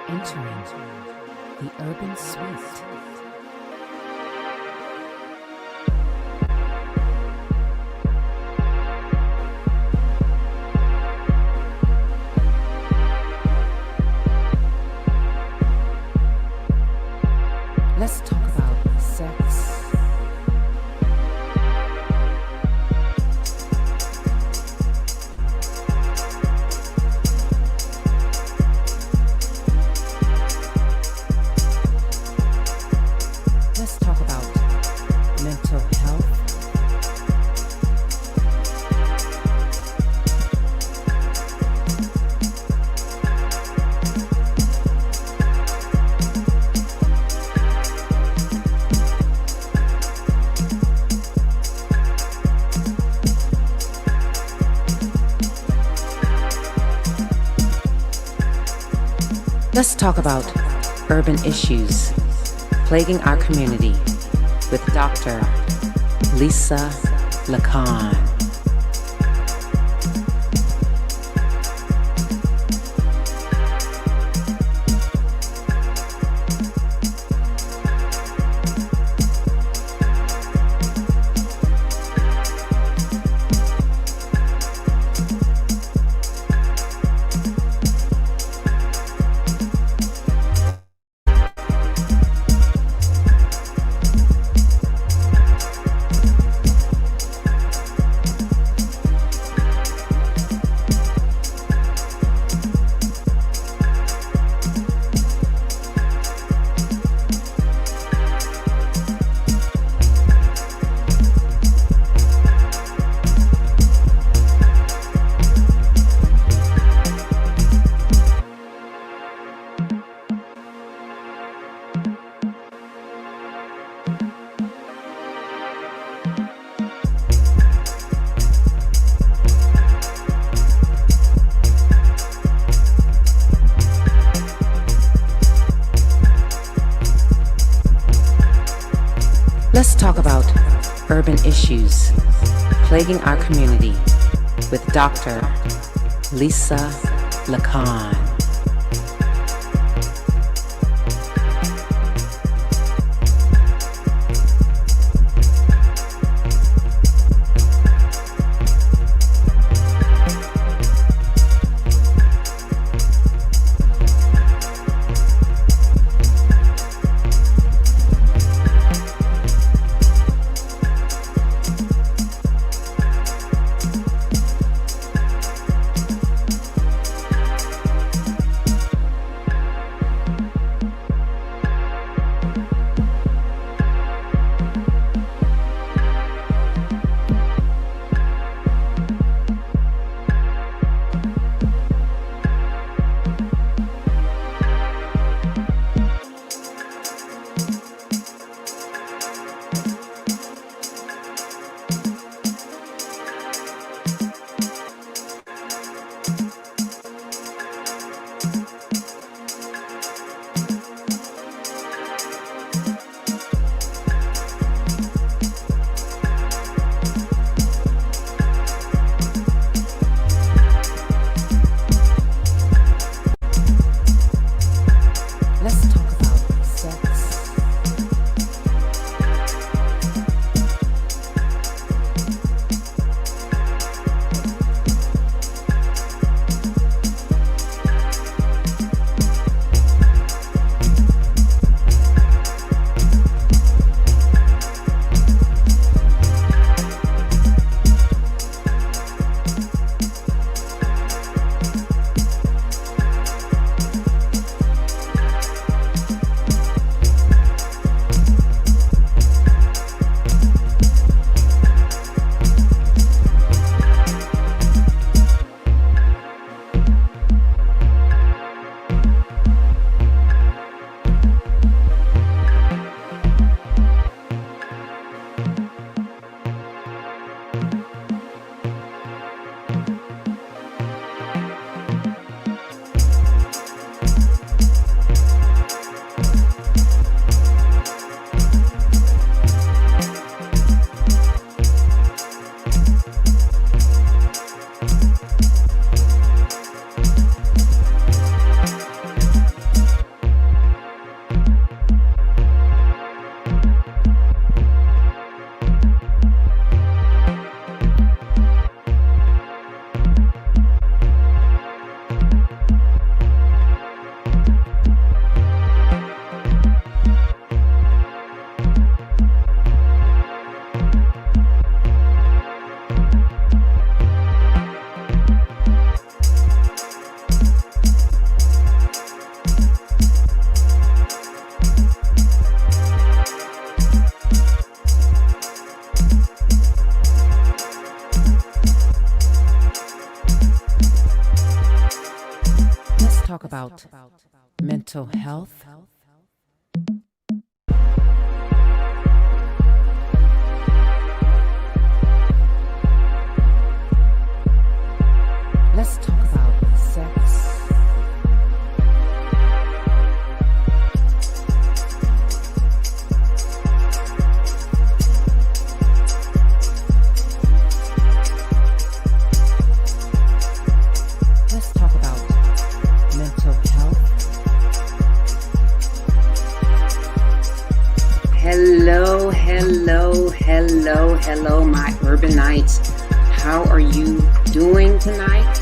Entering the urban suite. Let's talk about sex. Let's talk about mental health. Let's talk about urban issues plaguing our community with Dr. Lisa Lacan. Let's talk about urban issues plaguing our community with Dr. Lisa Lacan. about mental health. Let's talk about sex. Let's talk about mental health. Hello, hello, hello, hello, my urbanites. How are you doing tonight?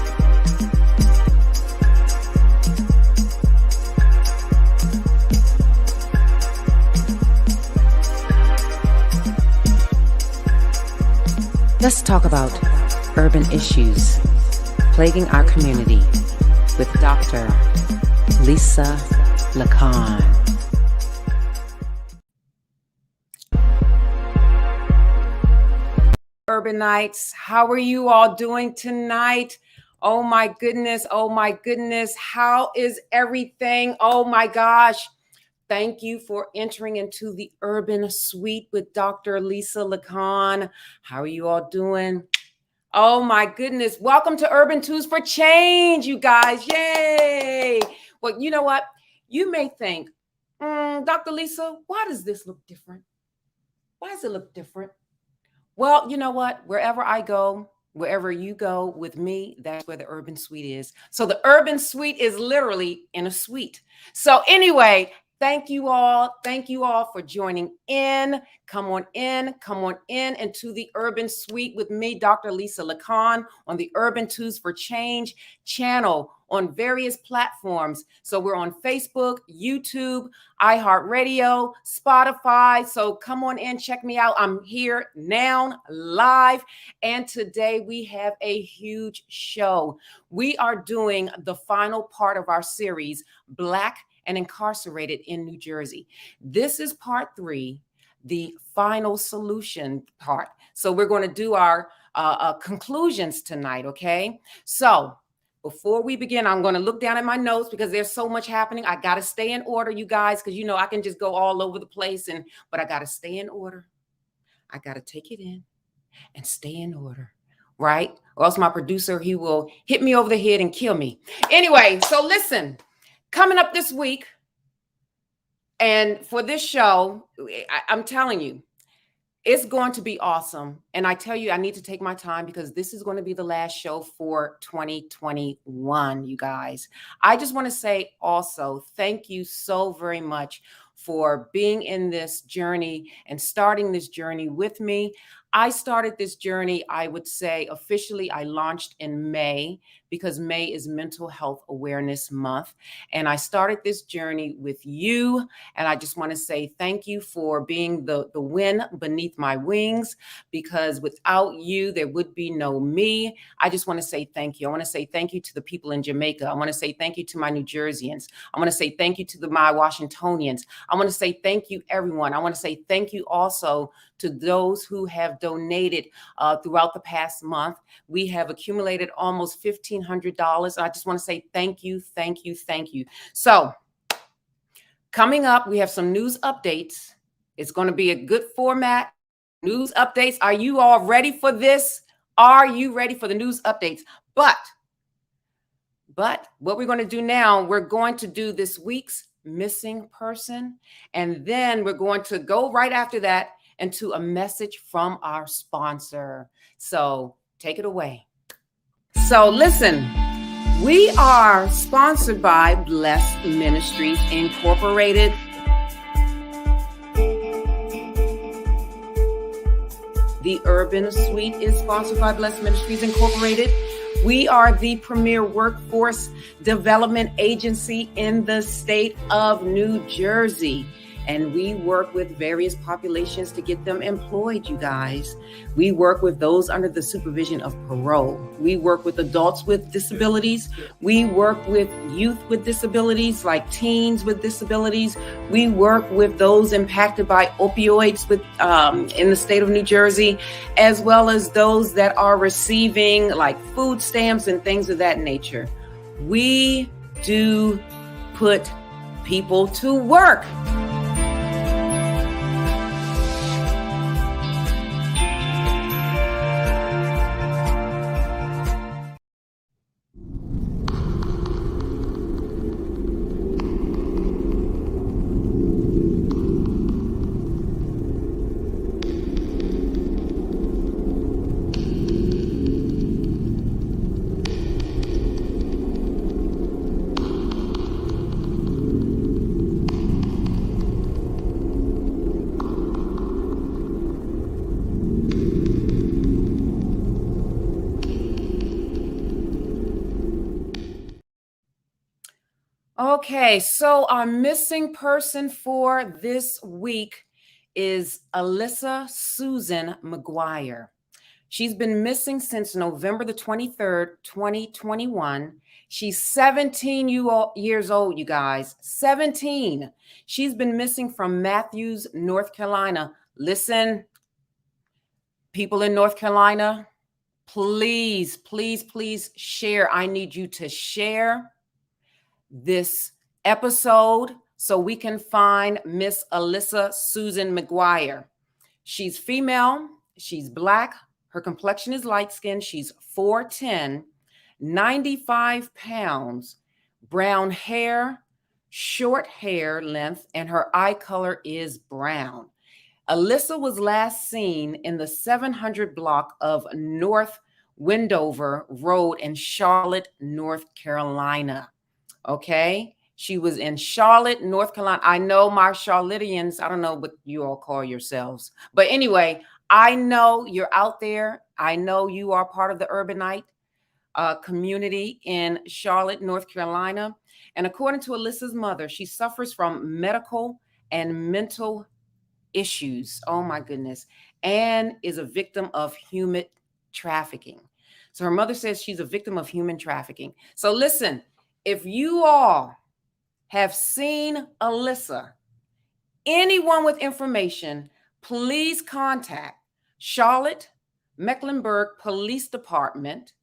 Let's talk about urban issues plaguing our community with Dr. Alyssa Lacan. Urbanites, how are you all doing tonight? Oh my goodness, oh my goodness. How is everything? Oh my gosh. Thank you for entering into the Urban Suite with Dr. Alyssa Lacan. How are you all doing? Oh my goodness. Welcome to Urban Tools for Change, you guys. Yay. Well, you know what? You may think, Dr. Alyssa, why does this look different? Why does it look different? Well, you know what? Wherever I go, wherever you go with me, that's where the Urban Suite is. So the Urban Suite is literally in a suite. So anyway, thank you all. Thank you all for joining in. Come on in into the Urban Suite with me, Dr. Alyssa Lacan, on the Urban Tools for Change channel on various platforms. So we're on Facebook, YouTube, iHeartRadio, Spotify. So come on in, check me out. I'm here now live. And today we have a huge show. We are doing the final part of our series, Black and Incarcerated in New Jersey. This is part 3, the final solution part. So we're going to do our conclusions tonight, okay? So before we begin, I'm going to look down at my notes because there's so much happening. I got to stay in order, you guys, because, you know, I can just go all over the place, but I got to stay in order. I got to take it in and stay in order, right? Or else my producer, he will hit me over the head and kill me. Anyway, so listen, coming up this week, and for this show, I'm telling you, it's going to be awesome. And I tell you, I need to take my time because this is going to be the last show for 2021, you guys. I just want to say also, thank you so very much for being in this journey and starting this journey with me. I started this journey, I would say officially, I launched in May because May is Mental Health Awareness Month. And I started this journey with you. And I just want to say thank you for being the wind beneath my wings, because without you, there would be no me. I just want to say thank you. I want to say thank you to the people in Jamaica. I want to say thank you to my New Jerseyans. I want to say thank you to my Washingtonians. I want to say thank you, everyone. I want to say thank you also to those who have donated throughout the past month. We have accumulated almost $1,500. I just want to say thank you, thank you, thank you. So coming up, we have some news updates. It's going to be a good format. News updates. Are you all ready for this? Are you ready for the news updates? But what we're going to do now, we're going to do this week's missing person. And then we're going to go right after that into a message from our sponsor. So take it away. So listen, we are sponsored by Blessed Ministries Incorporated. The Urban Suite is sponsored by Blessed Ministries Incorporated. We are the premier workforce development agency in the state of New Jersey. And we work with various populations to get them employed, you guys. We work with those under the supervision of parole. We work with adults with disabilities. We work with youth with disabilities, like teens with disabilities. We work with those impacted by opioids in the state of New Jersey, as well as those that are receiving like food stamps and things of that nature. We do put people to work. Okay, so our missing person for this week is Alyssa Susan Mcguire. She's been missing since November the 23rd, 2021. She's 17 years old, you guys. 17. She's been missing from Matthews, North Carolina. Listen, people in North Carolina, please, please, please share. I need you to share this episode so we can find Miss Alyssa Susan Mcguire. She's female, she's Black, her complexion is light skinned, she's 4'10", 95 pounds, brown hair, short hair length, and her eye color is brown. Alyssa was last seen in the 700 block of North Wendover Road in Charlotte, North Carolina. Okay, she was in Charlotte, North Carolina. I know my Charlotteans, I don't know what you all call yourselves, but anyway, I know you're out there. I know you are part of the urbanite community in Charlotte, North Carolina. And according to Alyssa's mother, she suffers from medical and mental issues. Oh my goodness. And is a victim of human trafficking. So her mother says she's a victim of human trafficking. So listen, if you all have seen Alyssa, anyone with information, please contact Charlotte Mecklenburg Police Department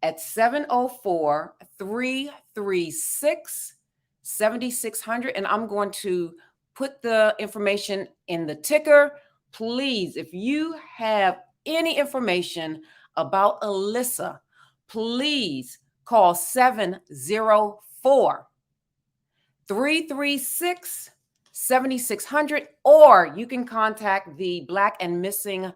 at 704-336-7600. And I'm going to put the information in the ticker. Please, if you have any information about Alyssa, please call 704-336-7600, or you can contact the Black and Missing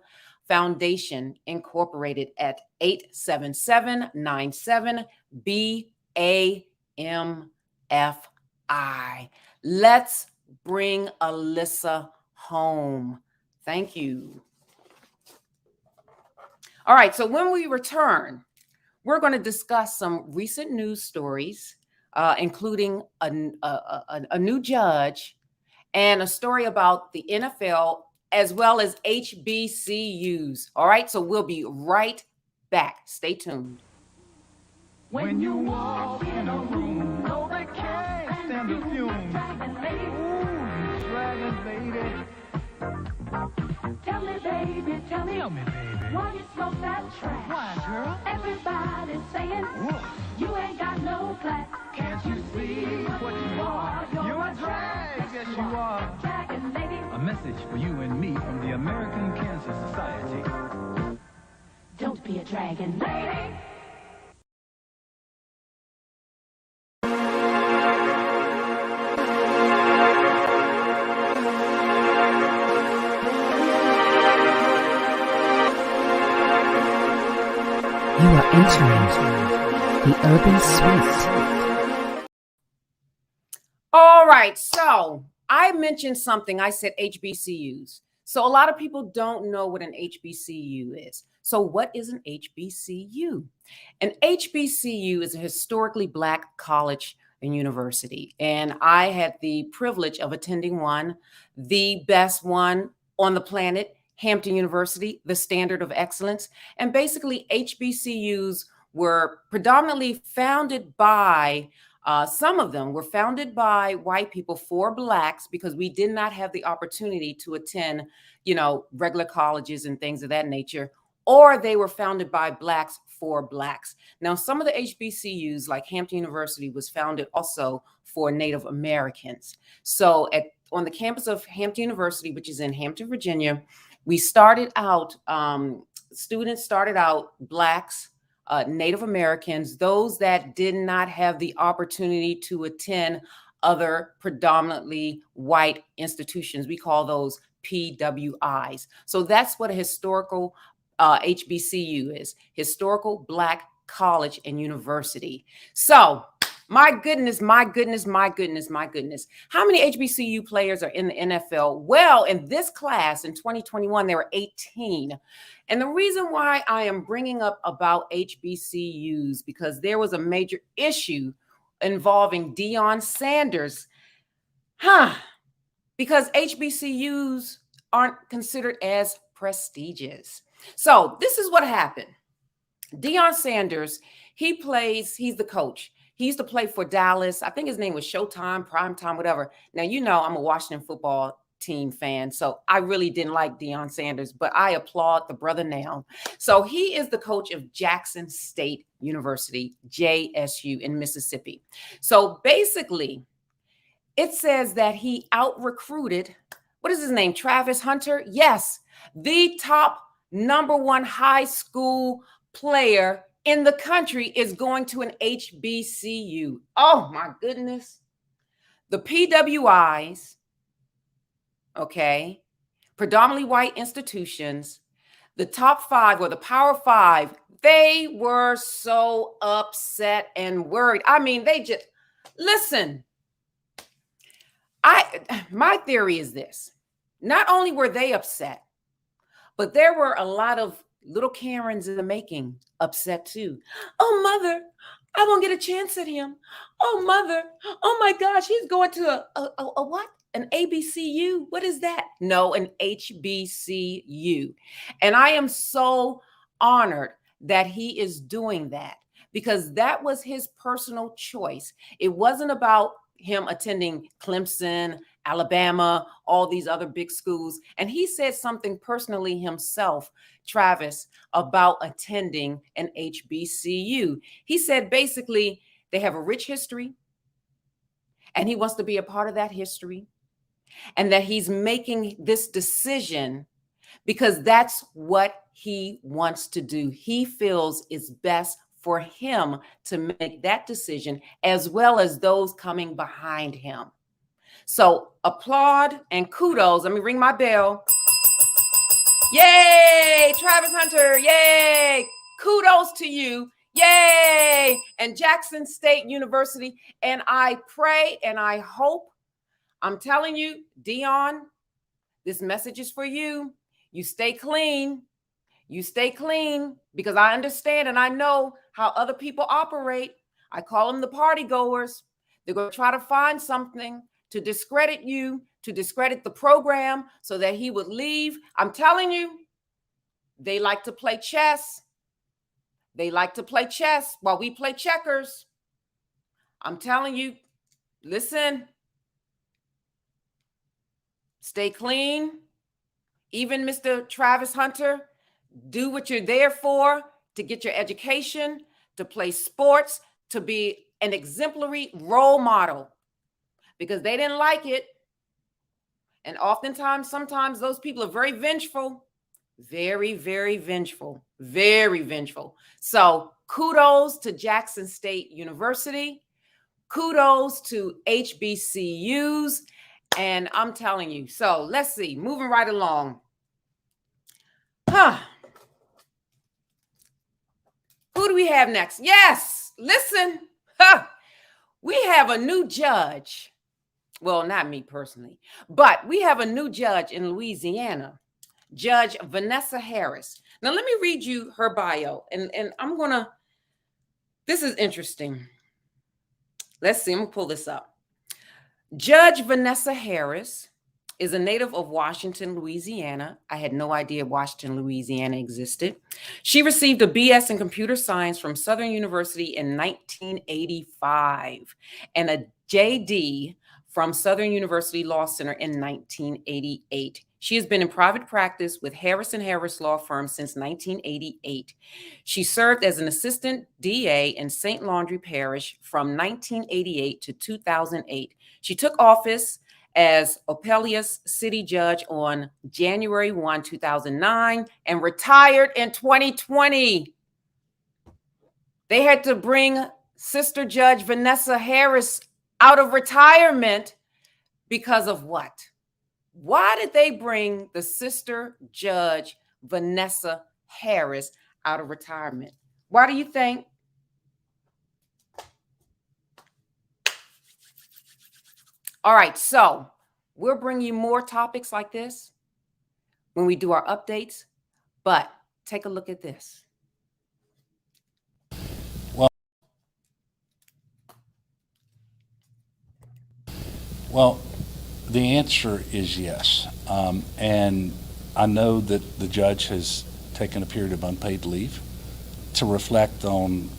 Foundation Incorporated at 877-97-BAMFI. Let's bring Alyssa home. Thank you. All right, so when we return, we're going to discuss some recent news stories, including a new judge and a story about the NFL as well as HBCUs. All right, so we'll be right back. Stay tuned. When you walk in a room, no, they can't stand the fumes. Ooh, dragon lady. Tell me, baby, tell me, baby. why you smoke that trash? Why, girl? Everybody's saying you ain't got no class. Can't you see what you are? You're a drag, yes you are. Dragon lady. A message for you and me from the American Cancer Society. Don't be a dragon lady. You are entering the Urban Suite. All right, so I mentioned something. I said HBCUs. So a lot of people don't know what an HBCU is. So what is an HBCU? An HBCU is a historically Black college and university. And I had the privilege of attending one, the best one on the planet, Hampton University, the standard of excellence. And basically HBCUs were predominantly founded by, some of them were founded by white people for Blacks because we did not have the opportunity to attend, regular colleges and things of that nature, or they were founded by Blacks for Blacks. Now, some of the HBCUs, like Hampton University, was founded also for Native Americans. So on the campus of Hampton University, which is in Hampton, Virginia, we started out, students started out Blacks, Native Americans, those that did not have the opportunity to attend other predominantly white institutions. We call those PWIs. So that's what a historical HBCU is, historical Black college and university. So my goodness, my goodness, my goodness, my goodness. How many HBCU players are in the NFL? Well, in this class in 2021, there were 18. And the reason why I am bringing up about HBCUs, because there was a major issue involving Deion Sanders. Because HBCUs aren't considered as prestigious. So this is what happened. Deion Sanders, he's the coach. He used to play for Dallas. I think his name was Showtime, Primetime, whatever. Now, you know, I'm a Washington football team fan, so I really didn't like Deion Sanders, but I applaud the brother now. So he is the coach of Jackson State University, JSU in Mississippi. So basically, it says that he out-recruited, what is his name, Travis Hunter? Yes, the top #1 high school player in the country is going to an HBCU. Oh my goodness. The PWIs, okay, predominantly white institutions, the top 5 or the Power 5, they were so upset and worried. I mean, they just, listen, my theory is this. Not only were they upset, but there were a lot of little Karens in the making upset too. Oh, mother, I won't get a chance at him. Oh, mother, oh my gosh, he's going to a what? An ABCU? What is that? No, an HBCU. And I am so honored that he is doing that, because that was his personal choice. It wasn't about him attending Clemson, Alabama, all these other big schools. And he said something personally himself, Travis, about attending an HBCU. He said basically they have a rich history and he wants to be a part of that history, and that he's making this decision because that's what he wants to do. He feels it's best for him to make that decision, as well as those coming behind him. So applaud and kudos. Let me ring my bell. Yay, Travis Hunter. Yay. Kudos to you. Yay. And Jackson State University. And I pray and I hope, I'm telling you, Deion, this message is for you. You stay clean. You stay clean, because I understand and I know how other people operate. I call them the party goers. They're going to try to find something to discredit you, to discredit the program so that he would leave. I'm telling you, they like to play chess. They like to play chess while we play checkers. I'm telling you, listen, stay clean. Even Mr. Travis Hunter, do what you're there for, to get your education, to play sports, to be an exemplary role model, because they didn't like it. And oftentimes, sometimes those people are very vengeful, very, very vengeful, very vengeful. So kudos to Jackson State University. Kudos to HBCUs. And I'm telling you, so let's see, moving right along. Who do we have next? Yes, listen. We have a new judge. Well, not me personally, but we have a new judge in Louisiana, Judge Vanessa Harris. Now, let me read you her bio, and I'm going to, this is interesting. Let's see, I'm going to pull this up. Judge Vanessa Harris is a native of Washington, Louisiana. I had no idea Washington, Louisiana existed. She received a BS in computer science from Southern University in 1985 and a JD from Southern University Law Center in 1988. She has been in private practice with Harris & Harris Law Firm since 1988. She served as an assistant DA in St. Laundry Parish from 1988 to 2008. She took office as Opelia's city judge on January 1, 2009, and retired in 2020. They had to bring Sister Judge Vanessa Harris out of retirement because of what? Why did they bring the Sister Judge Vanessa Harris out of retirement? Why do you think? All right, so we'll bring you more topics like this when we do our updates, but take a look at this. Well, the answer is yes. And I know that the judge has taken a period of unpaid leave to reflect on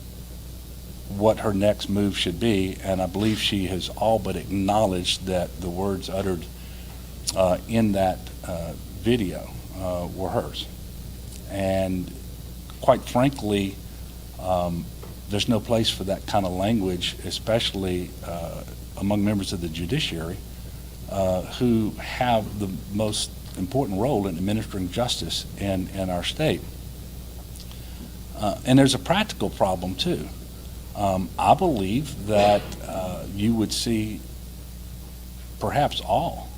what her next move should be, and I believe she has all but acknowledged that the words uttered in that video were hers. And quite frankly, there's no place for that kind of language, especially among members of the judiciary who have the most important role in administering justice in our state. And there's a practical problem too. I believe that you would see perhaps all,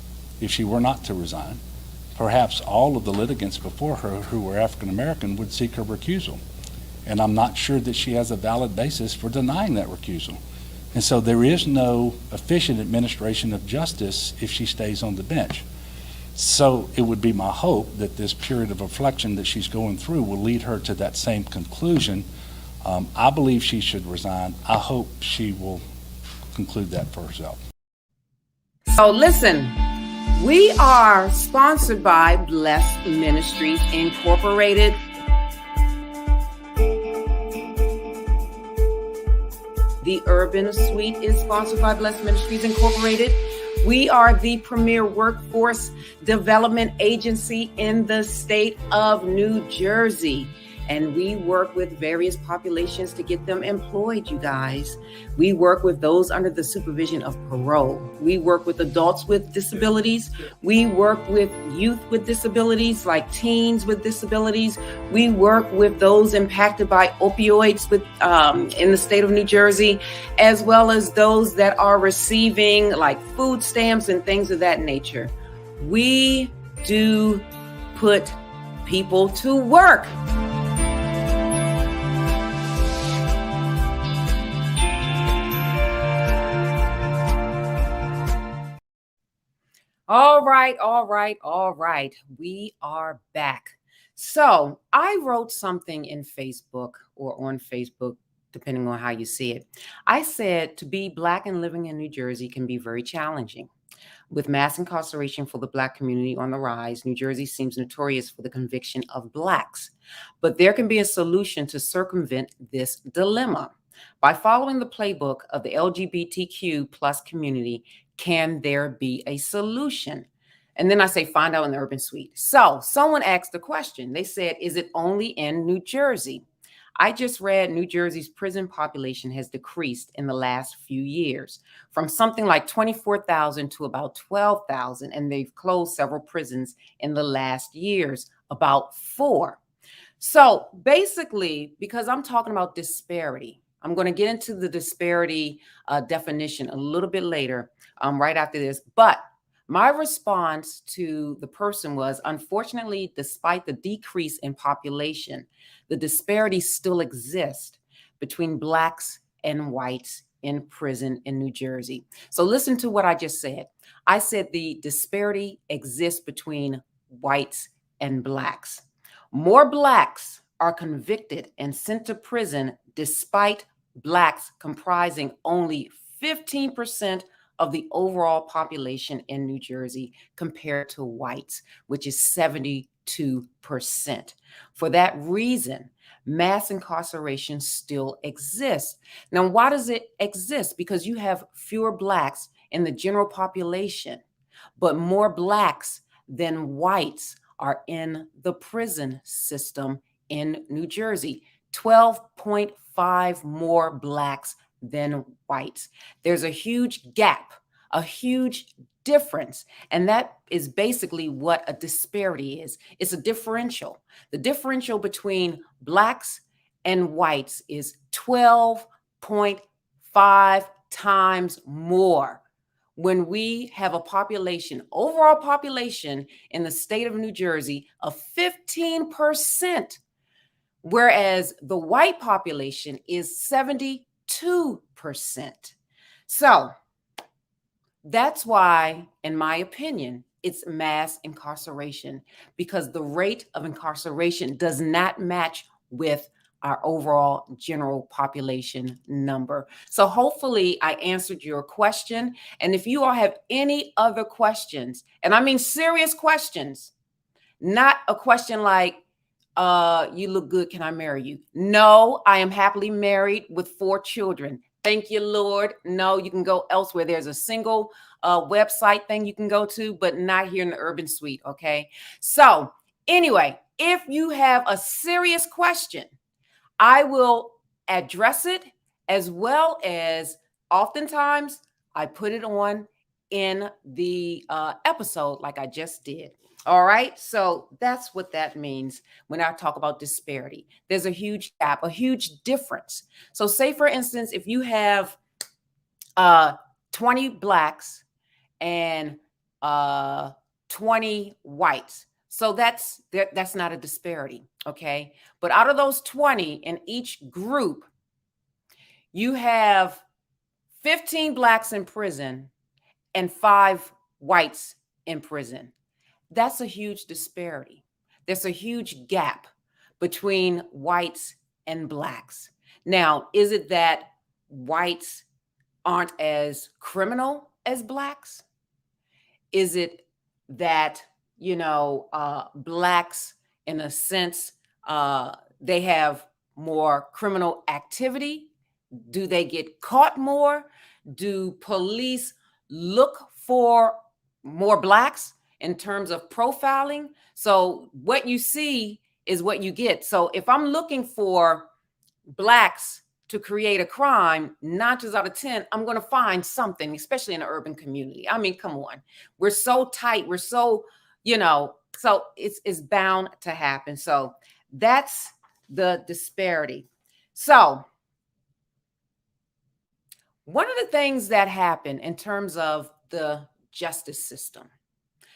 if she were not to resign, perhaps all of the litigants before her who were African American would seek her recusal. And I'm not sure that she has a valid basis for denying that recusal. And so there is no efficient administration of justice if she stays on the bench. So it would be my hope that this period of reflection that she's going through will lead her to that same conclusion. I believe she should resign. I hope she will conclude that for herself. So listen, we are sponsored by Blessed Ministries Incorporated. The Urban Suite is sponsored by Blessed Ministries Incorporated. We are the premier workforce development agency in the state of New Jersey. And we work with various populations to get them employed, you guys. We work with those under the supervision of parole. We work with adults with disabilities. We work with youth with disabilities, like teens with disabilities. We work with those impacted by opioids in the state of New Jersey, as well as those that are receiving like food stamps and things of that nature. We do put people to work. All right. We are back. So I wrote something in Facebook or on Facebook, depending on how you see it. I said to be Black and living in New Jersey can be very challenging. With mass incarceration for the Black community on the rise, New Jersey seems notorious for the conviction of Blacks. But there can be a solution to circumvent this dilemma. By following the playbook of the LGBTQ plus community, can there be a solution? And then I say, find out in the Urban Suite. So someone asked the question. They said, is it only in New Jersey? I just read New Jersey's prison population has decreased in the last few years from something like 24,000 to about 12,000. And they've closed several prisons in the last years, about 4. So basically, because I'm talking about disparity, I'm going to get into the disparity definition a little bit later, right after this. But my response to the person was, unfortunately, despite the decrease in population, the disparity still exists between Blacks and whites in prison in New Jersey. So listen to what I just said. I said the disparity exists between whites and Blacks. More Blacks are convicted and sent to prison despite Blacks comprising only 15% of the overall population in New Jersey compared to whites, which is 72%. For that reason, mass incarceration still exists. Now, why does it exist? Because you have fewer Blacks in the general population, but more Blacks than whites are in the prison system in New Jersey. 12.5 more blacks than whites. There's a huge gap, a huge difference. And that is basically what a disparity is. It's a differential. The differential between blacks and whites is 12.5 times more. When we have a population, overall population in the state of New Jersey of 15%, whereas the white population is 72%. So that's why, in my opinion, it's mass incarceration, because the rate of incarceration does not match with our overall general population number. So hopefully I answered your question. And if you all have any other questions, and I mean serious questions, not a question like, you look good, can I marry you? No, I am happily married with 4 children. Thank you, Lord. No, you can go elsewhere. There's a single website thing you can go to, but not here in the Urban Suite, okay? So anyway, if you have a serious question, I will address it, as well as oftentimes I put it on in the episode like I just did. All right. So that's what that means when I talk about disparity. There's a huge gap, a huge difference. So say, for instance, if you have 20 blacks and 20 whites. So that's not a disparity. Okay. But out of those 20 in each group, you have 15 blacks in prison and 5 whites in prison. That's a huge disparity. There's a huge gap between whites and blacks. Now, is it that whites aren't as criminal as blacks? Is it that, blacks, in a sense, they have more criminal activity? Do they get caught more? Do police look for more blacks in terms of profiling? So what you see is what you get. So if I'm looking for blacks to create a crime, 9 times out of 10, I'm going to find something, especially in an urban community. I mean, come on. We're so tight. We're so, so it's bound to happen. So that's the disparity. So one of the things that happen in terms of the justice system,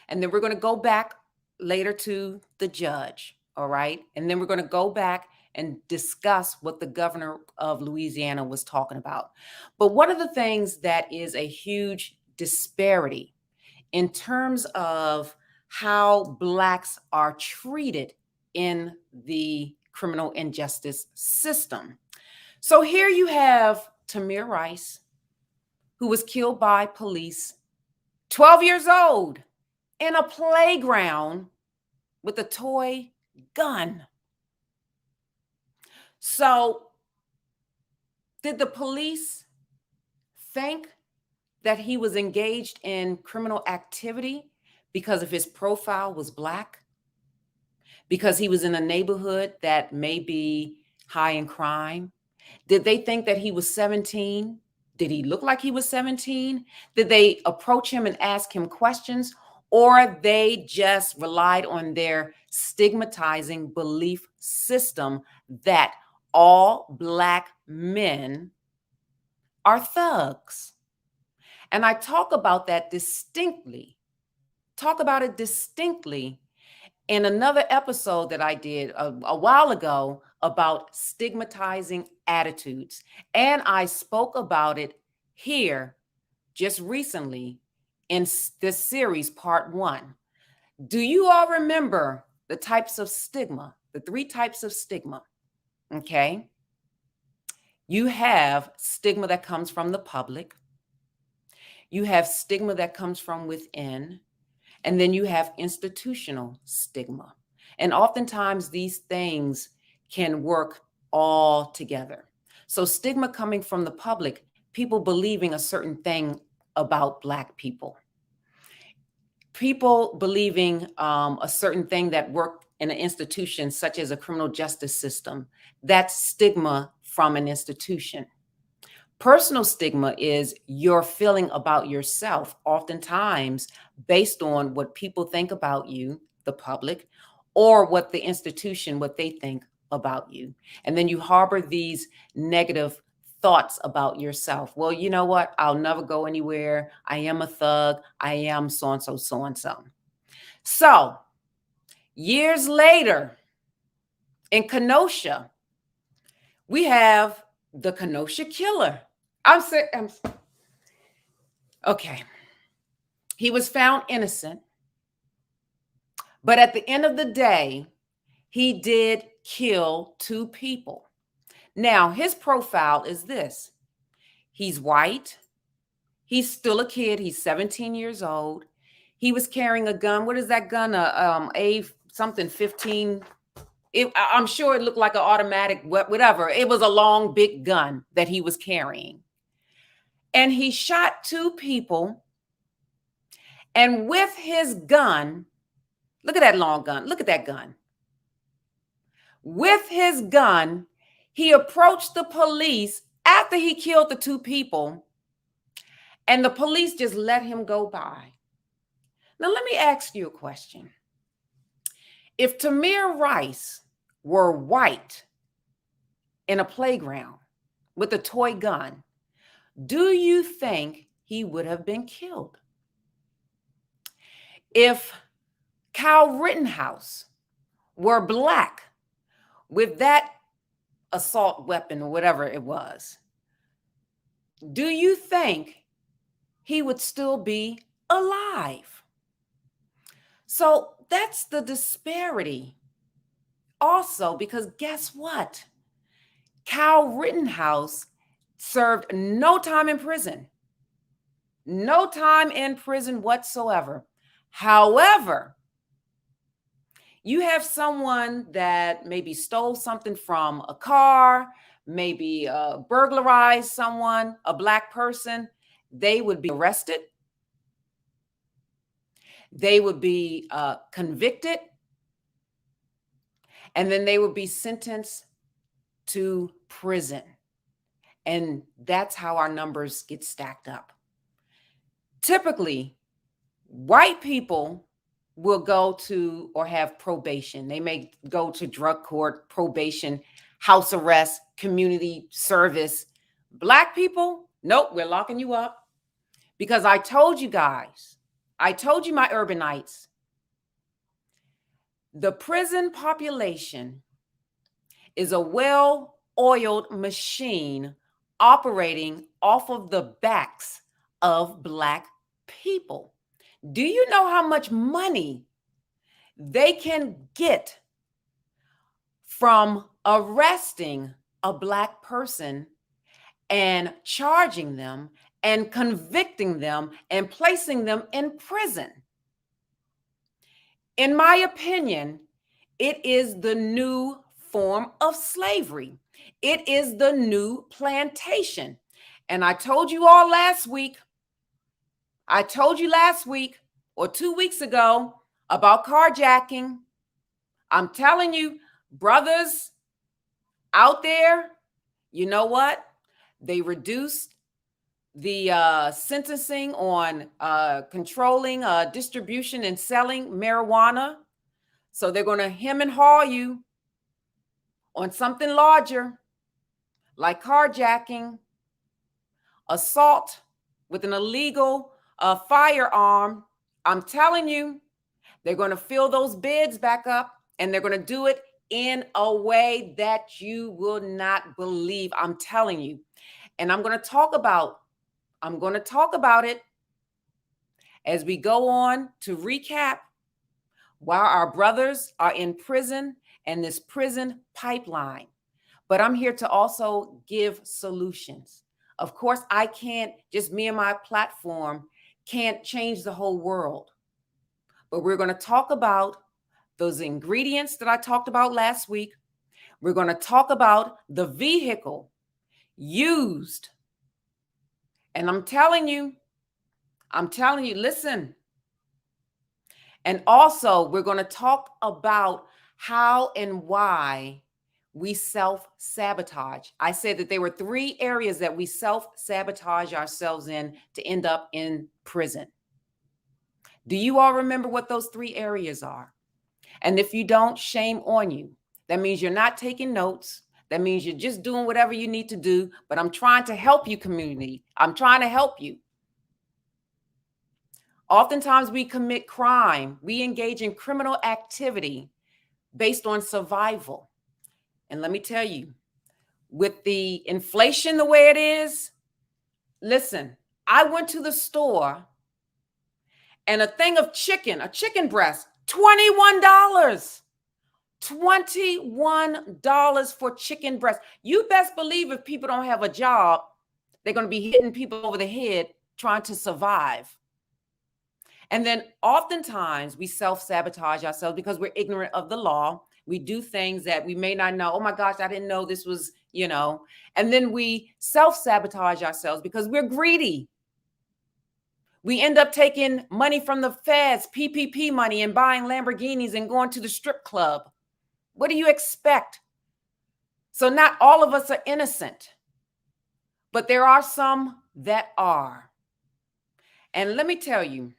and then we're going to go back later to the judge, all right? And then we're going to go back and discuss what the governor of Louisiana was talking about. But one of the things that is a huge disparity in terms of how blacks are treated in the criminal injustice system. So here you have Tamir Rice, who was killed by police, 12 years old, in a playground with a toy gun. So did the police think that he was engaged in criminal activity because of his profile was black? Because he was in a neighborhood that may be high in crime? Did they think that he was 17? Did he look like he was 17? Did they approach him and ask him questions? Or they just relied on their stigmatizing belief system that all Black men are thugs? And I talk about that distinctly, in another episode that I did a while ago about stigmatizing attitudes. And I spoke about it here just recently in this series, part 1. Do you all remember the types of stigma, the 3 types of stigma? Okay. You have stigma that comes from the public. You have stigma that comes from within. And then you have institutional stigma. And oftentimes these things can work all together. So stigma coming from the public, people believing a certain thing about Black people. people believing a certain thing that worked in an institution, such as a criminal justice system, that's stigma from an institution. Personal stigma is your feeling about yourself, oftentimes based on what people think about you, the public, or what the institution, what they think about you. And then you harbor these negative thoughts about yourself. Well, you know what? I'll never go anywhere. I am a thug. I am so and so, so and so. So, years later, in Kenosha, we have the Kenosha Killer. Okay. He was found innocent, but at the end of the day, he did kill 2 people. Now, his profile is this. He's white. He's still a kid. He's 17 years old. He was carrying a gun. What is that gun? A something 15. I'm sure it looked like an automatic, whatever. It was a long, big gun that he was carrying. And he shot 2 people. And with his gun, look at that long gun. Look at that gun. With his gun, he approached the police after he killed the 2 people. And the police just let him go by. Now, let me ask you a question. If Tamir Rice were white in a playground with a toy gun, do you think he would have been killed? If Kyle Rittenhouse were black with that assault weapon or whatever it was, do you think he would still be alive? So that's the disparity. Also, because guess what? Kyle Rittenhouse served no time in prison. No time in prison whatsoever. However, you have someone that maybe stole something from a car, maybe burglarized someone, a black person, they would be arrested. They would be convicted. And then they would be sentenced to prison. And that's how our numbers get stacked up. Typically, white people will go to or have probation. They may go to drug court, probation, house arrest, community service. Black people, nope, we're locking you up. Because I told you guys, I told you my urbanites, the prison population is a well-oiled machine operating off of the backs of black people. Do you know how much money they can get from arresting a black person and charging them and convicting them and placing them in prison? In my opinion, it is the new form of slavery. It is the new plantation. And I told you all last week, or 2 weeks ago about carjacking. I'm telling you, brothers out there, you know what? They reduced the sentencing on controlling distribution and selling marijuana. So they're going to hem and haw you on something larger, like carjacking, assault with an illegal firearm. I'm telling you, they're going to fill those bids back up, and they're going to do it in a way that you will not believe. I'm telling you. And I'm going to talk about it as we go on to recap while our brothers are in prison and this prison pipeline. But I'm here to also give solutions. Of course, I can't, just me and my platform can't change the whole world. But we're going to talk about those ingredients that I talked about last week. We're going to talk about the vehicle used. And I'm telling you, listen, And also, we're going to talk about how and why we self-sabotage. I said that there were 3 areas that we self-sabotage ourselves in to end up in prison. Do you all remember what those 3 areas are? And if you don't, shame on you. That means you're not taking notes. That means you're just doing whatever you need to do. But I'm trying to help you, community. I'm trying to help you. Oftentimes we commit crime. We engage in criminal activity based on survival. And let me tell you, with the inflation the way it is, listen, I went to the store and a thing of chicken, a chicken breast, $21. $21 for chicken breast. You best believe if people don't have a job, they're going to be hitting people over the head trying to survive. And then oftentimes we self-sabotage ourselves because we're ignorant of the law. We do things that we may not know. Oh my gosh, I didn't know this was, and then we self-sabotage ourselves because we're greedy. We end up taking money from the feds, PPP money, and buying Lamborghinis and going to the strip club. What do you expect? So not all of us are innocent, but there are some that are. And let me tell you,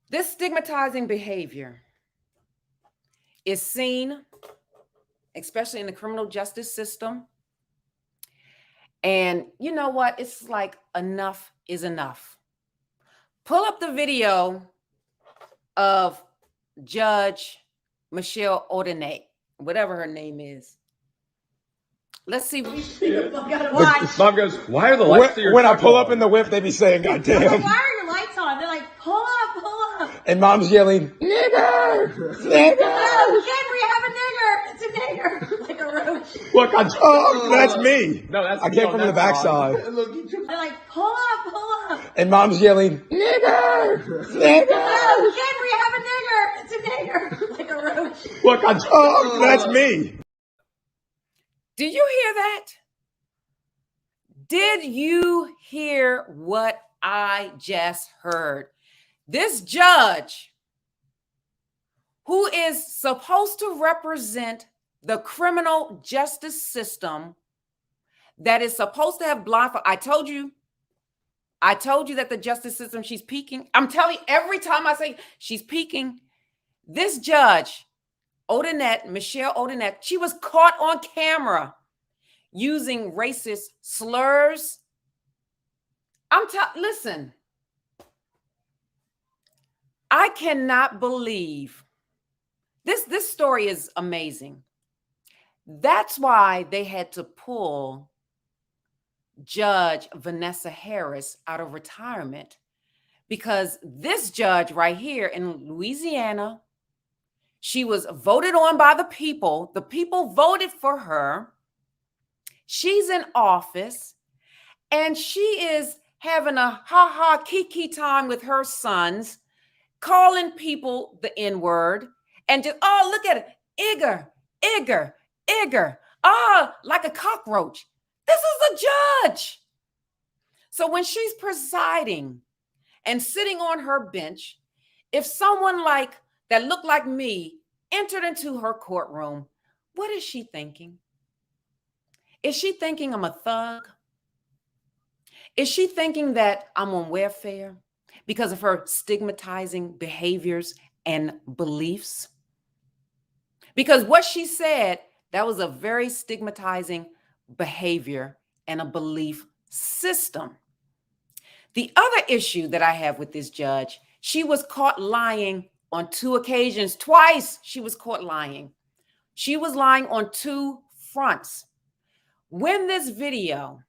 this stigmatizing behavior is seen, especially in the criminal justice system. And you know what? It's like enough is enough. Pull up the video of Judge Michelle Ordonez, whatever her name is. Let's see. Mom goes, why are the lights to your when I truck pull on? up in the whip, they be saying, God I'm like, damn. why are your lights on? They're like, pull up, pull up. And mom's yelling, nigger, nigger. No, kid, we have a nigger. It's a nigger. Like a roach. Look, that's me. No, that's I me came on from that the backside. They're like, pull up, pull up. And mom's yelling, nigger, nigger. No, kid, we have a nigger. It's a nigger. Like a roach. Look, that's me. Do you hear that? Did you hear what I just heard? This judge, who is supposed to represent the criminal justice system, that is supposed to have blindfold. I told you that the justice system, she's peaking. I'm telling you, every time I say she's peaking, this judge, Michelle Ordonez, she was caught on camera using racist slurs. Listen, I cannot believe this story is amazing. That's why they had to pull Judge Vanessa Harris out of retirement, because this judge right here in Louisiana, she was voted on by the people. The people voted for her. She's in office and she is having a ha-ha kiki time with her sons, calling people the N-word and just, oh, look at it. Igger, Igger, Igger. Ah, like a cockroach. This is a judge. So when she's presiding and sitting on her bench, if someone that looked like me entered into her courtroom, what is she thinking? Is she thinking I'm a thug? Is she thinking that I'm on welfare because of her stigmatizing behaviors and beliefs? Because what she said, that was a very stigmatizing behavior and a belief system. The other issue that I have with this judge, she was caught lying on 2 occasions. Twice she was caught lying. She was lying on 2 fronts. When this video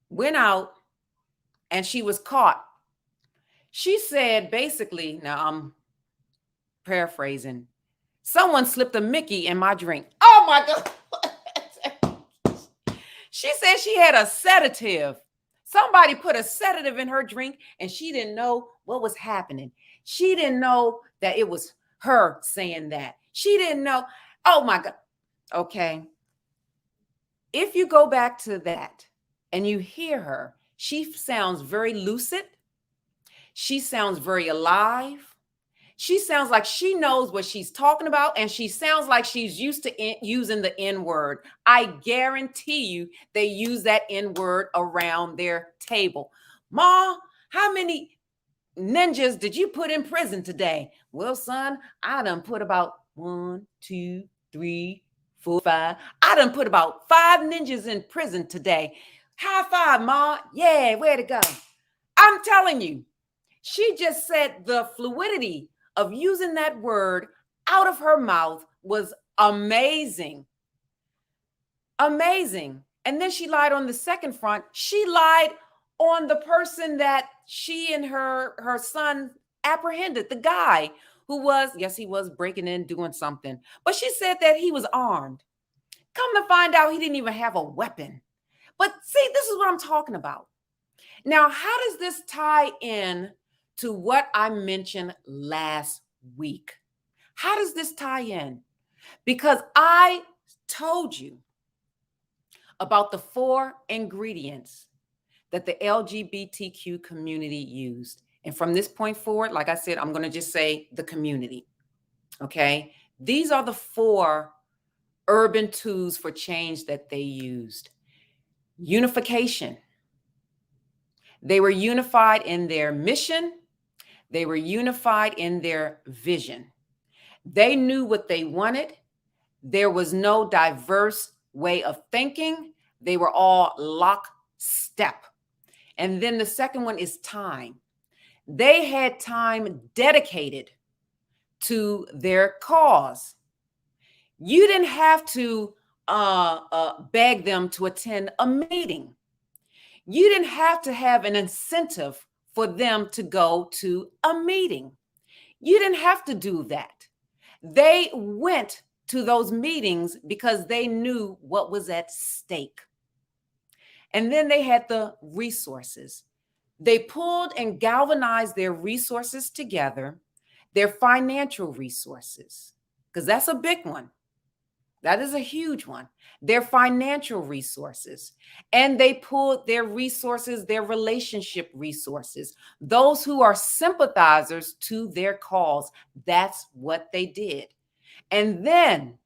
went out and she was caught, she said basically, now I'm paraphrasing, someone slipped a Mickey in my drink. Oh my God. She said she had a sedative. Somebody put a sedative in her drink and she didn't know what was happening. She didn't know that it was her saying that. She didn't know. Oh my God. Okay. If you go back to that and you hear her, she sounds very lucid. She sounds very alive. She sounds like she knows what she's talking about, and she sounds like she's used to using the N word. I guarantee you they use that N word around their table. Ma, how many ninjas did you put in prison today? Well, son, I done put about 1, 2, 3, 4, 5. I done put about 5 ninjas in prison today. High five, Ma. Yeah, way to go. I'm telling you, she just said the fluidity of using that word out of her mouth was amazing. Amazing. And then she lied on the second front. She lied on the person that she and her son apprehended, the guy who was, yes, he was breaking in, doing something. But she said that he was armed. Come to find out, he didn't even have a weapon. But see, this is what I'm talking about. Now, how does this tie in to what I mentioned last week? How does this tie in? Because I told you about the 4 ingredients that the LGBTQ community used. And from this point forward, like I said, I'm going to just say the community. Okay. These are the 4 urban tools for change that they used. Unification. They were unified in their mission. They were unified in their vision. They knew what they wanted. There was no diverse way of thinking. They were all lockstep. And then the second one is time. They had time dedicated to their cause. You didn't have to beg them to attend a meeting. You didn't have to have an incentive for them to go to a meeting. You didn't have to do that. They went to those meetings because they knew what was at stake. And then they had the resources. They pulled and galvanized their resources together, their financial resources, because that's a big one. That is a huge one. Their financial resources. And they pulled their resources, their relationship resources, those who are sympathizers to their cause. That's what they did. And then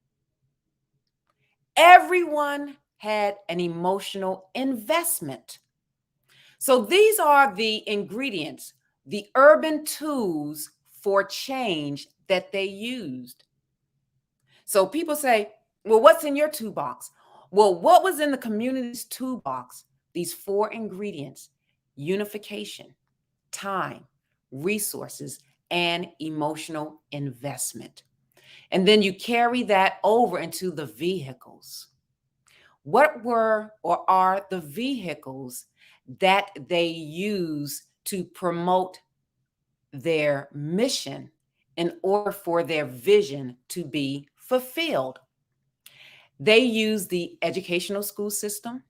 everyone had an emotional investment. So these are the ingredients, the urban tools for change that they used. So people say, well, what's in your toolbox? Well, what was in the community's toolbox? These 4 ingredients: unification, time, resources, and emotional investment. And then you carry that over into the vehicles. What were or are the vehicles that they use to promote their mission in order for their vision to be fulfilled? They used the educational school system.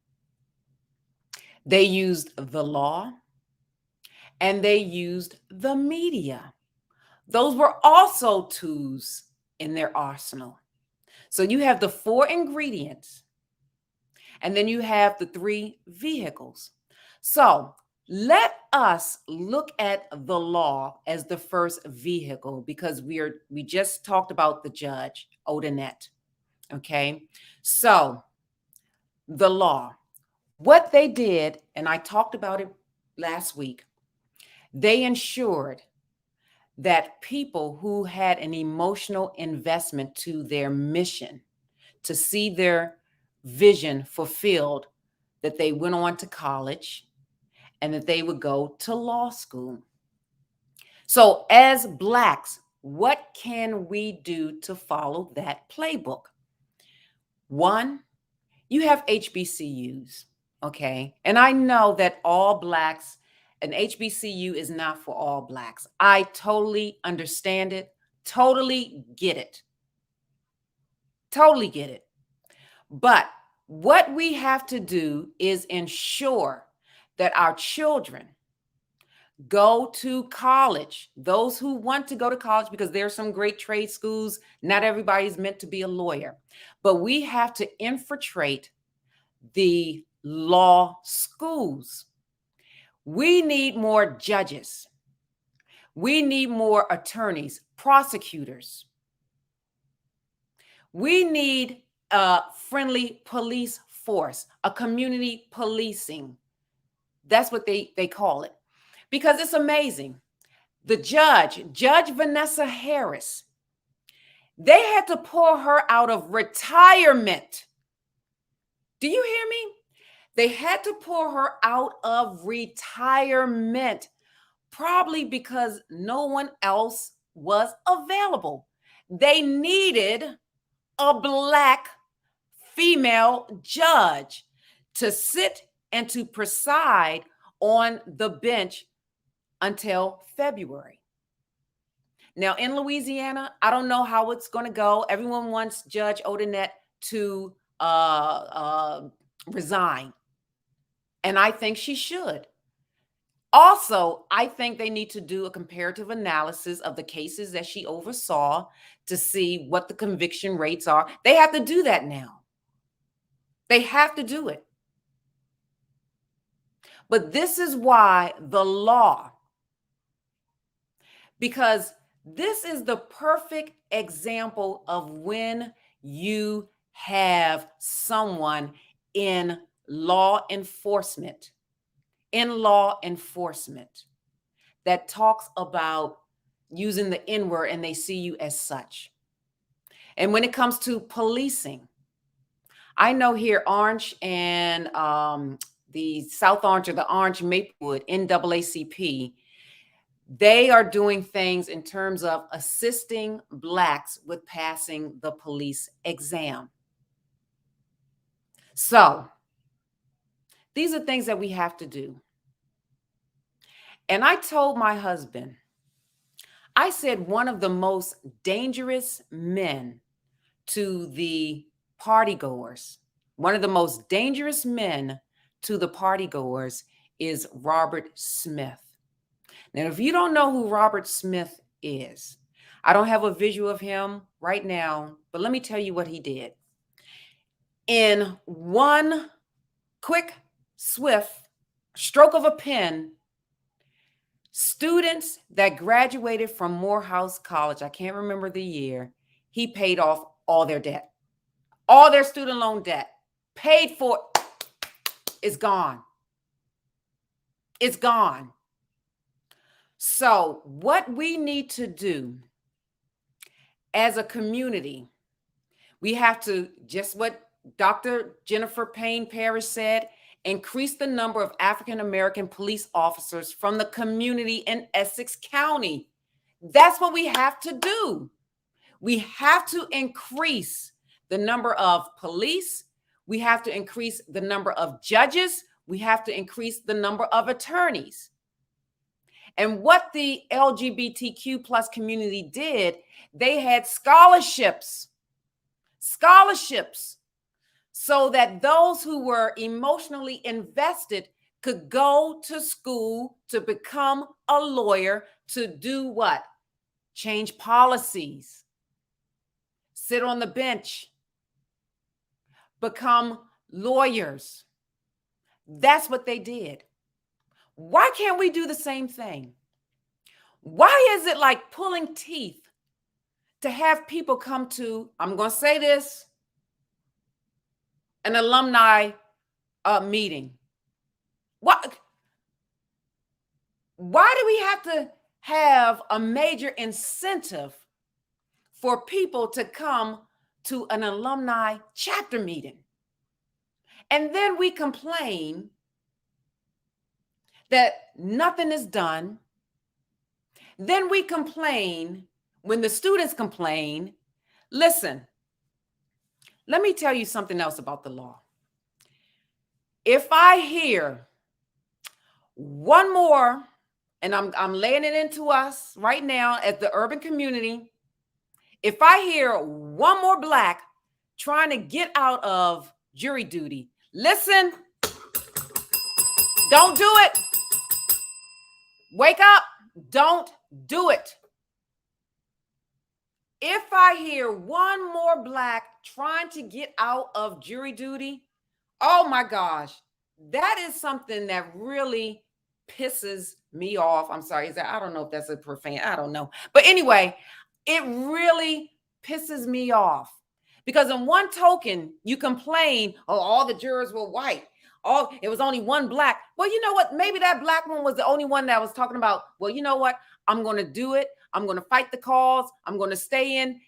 They used the law, and they used the media. Those were also tools in their arsenal. So you have the 4 ingredients, and then you have the 3 vehicles. So let us look at the law as the first vehicle, because we just talked about the judge, Odinette. Okay, so the law, what they did, and I talked about it last week, they ensured that people who had an emotional investment to their mission, to see their vision fulfilled, that they went on to college and that they would go to law school. So as Blacks, what can we do to follow that playbook? 1, you have HBCUs, okay? And I know that all Blacks, an HBCU is not for all Blacks. I totally understand it, totally get it. Totally get it. But what we have to do is ensure that our children go to college, those who want to go to college, because there are some great trade schools. Not everybody's meant to be a lawyer, but we have to infiltrate the law schools. We need more judges. We need more attorneys, prosecutors. We need a friendly police force, a community policing. That's what they call it. Because it's amazing. The Judge Vanessa Harris, they had to pull her out of retirement. Do you hear me? They had to pull her out of retirement, probably because no one else was available. They needed a Black female judge to sit and to preside on the bench until February. Now, in Louisiana, I don't know how it's going to go. Everyone wants Judge Odinette to resign. And I think she should. Also, I think they need to do a comparative analysis of the cases that she oversaw to see what the conviction rates are. They have to do that now. They have to do it. But this is why the law, because this is the perfect example of when you have someone in law enforcement that talks about using the N-word and they see you as such. And when it comes to policing, I know here Orange and the South Orange or the Orange Maplewood, NAACP, they are doing things in terms of assisting Blacks with passing the police exam. So these are things that we have to do. And I told my husband, I said one of the most dangerous men to the partygoers, one of the most dangerous men to the partygoers is Robert Smith. Now, if you don't know who Robert Smith is, I don't have a visual of him right now, but let me tell you what he did. In one quick, swift stroke of a pen, students that graduated from Morehouse College, I can't remember the year, he paid off all their debt. All their student loan debt, paid for, is gone. It's gone. So what we need to do as a community, we have to, just what Dr. Jennifer Payne Parrish said, increase the number of African-American police officers from the community in Essex County. That's what we have to do. We have to increase the number of police. We have to increase the number of judges. We have to increase the number of attorneys. And what the LGBTQ plus community did, they had scholarships, so that those who were emotionally invested could go to school to become a lawyer, to do what? Change policies, sit on the bench, become lawyers. That's what they did. Why can't we do the same thing? Why is it like pulling teeth to have people come to, I'm going to say this, an alumni meeting? What? Why do we have to have a major incentive for people to come to an alumni chapter meeting? And then we complain that nothing is done. Then we complain when the students complain. Listen, let me tell you something else about the law. If I hear one more, and I'm laying it into us right now as the urban community, if I hear one more Black trying to get out of jury duty, listen, don't do it. Wake up. Don't do it. If I hear one more Black trying to get out of jury duty, oh my gosh, that is something that really pisses me off. I'm sorry. I don't know if that's a profane. I don't know. But anyway, it really pisses me off because in one token, you complain, oh, all the jurors were white. Oh, it was only one black. Well, you know what? Maybe that black one was the only one that was talking about, well, you know what? I'm going to do it. I'm going to fight the cause. I'm going to stay in,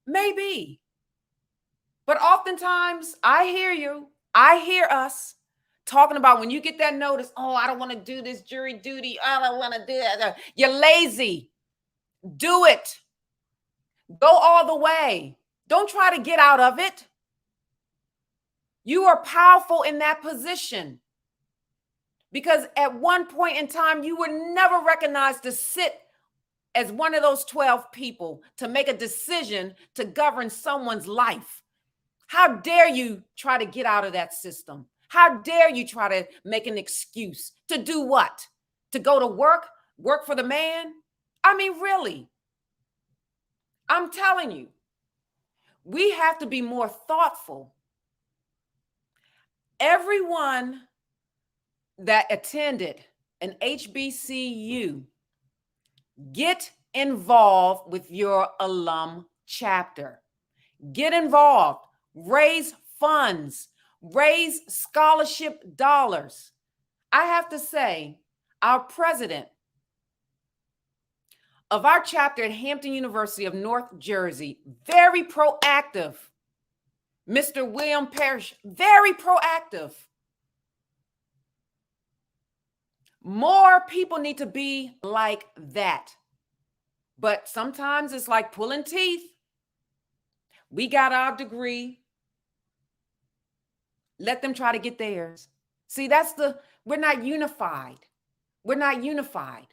maybe. But oftentimes I hear you. I hear us talking about when you get that notice, oh, I don't want to do this jury duty. I don't want to do that. You're lazy. Do it. Go all the way. Don't try to get out of it. You are powerful in that position because at one point in time, you were never recognized to sit as one of those 12 people to make a decision to govern someone's life. How dare you try to get out of that system? How dare you try to make an excuse to do what? To go to work for the man? I mean, really, I'm telling you, we have to be more thoughtful. Everyone that attended an HBCU, get involved with your alum chapter. Get involved. Raise funds. Raise scholarship dollars. I have to say, our president of our chapter at Hampton University of North Jersey, very proactive. Mr. William Parrish, very proactive. More people need to be like that. But sometimes it's like pulling teeth. We got our degree. Let them try to get theirs. See, we're not unified. We're not unified.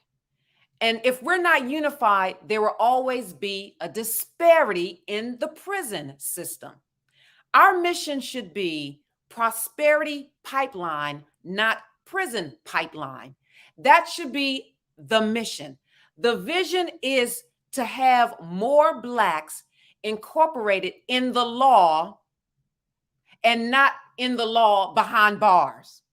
And if we're not unified, there will always be a disparity in the prison system. Our mission should be prosperity pipeline, not prison pipeline. That should be the mission. The vision is to have more Blacks incorporated in the law and not in the law behind bars,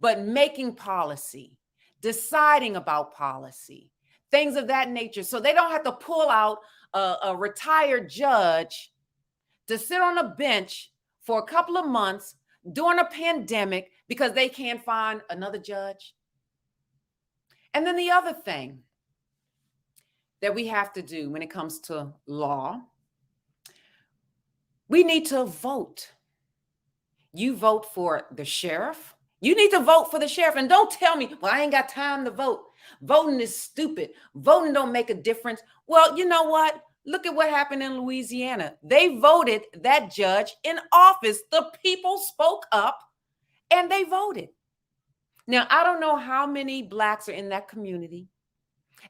but making policy, deciding about policy, things of that nature. So they don't have to pull out a retired judge to sit on a bench for a couple of months during a pandemic because they can't find another judge. And then the other thing that we have to do when it comes to law, we need to vote. You vote for the sheriff. You need to vote for the sheriff. And don't tell me, well, I ain't got time to vote. Voting is stupid. Voting don't make a difference. Well, you know what? Look at what happened in Louisiana. They voted that judge in office. The people spoke up and they voted. Now, I don't know how many Blacks are in that community.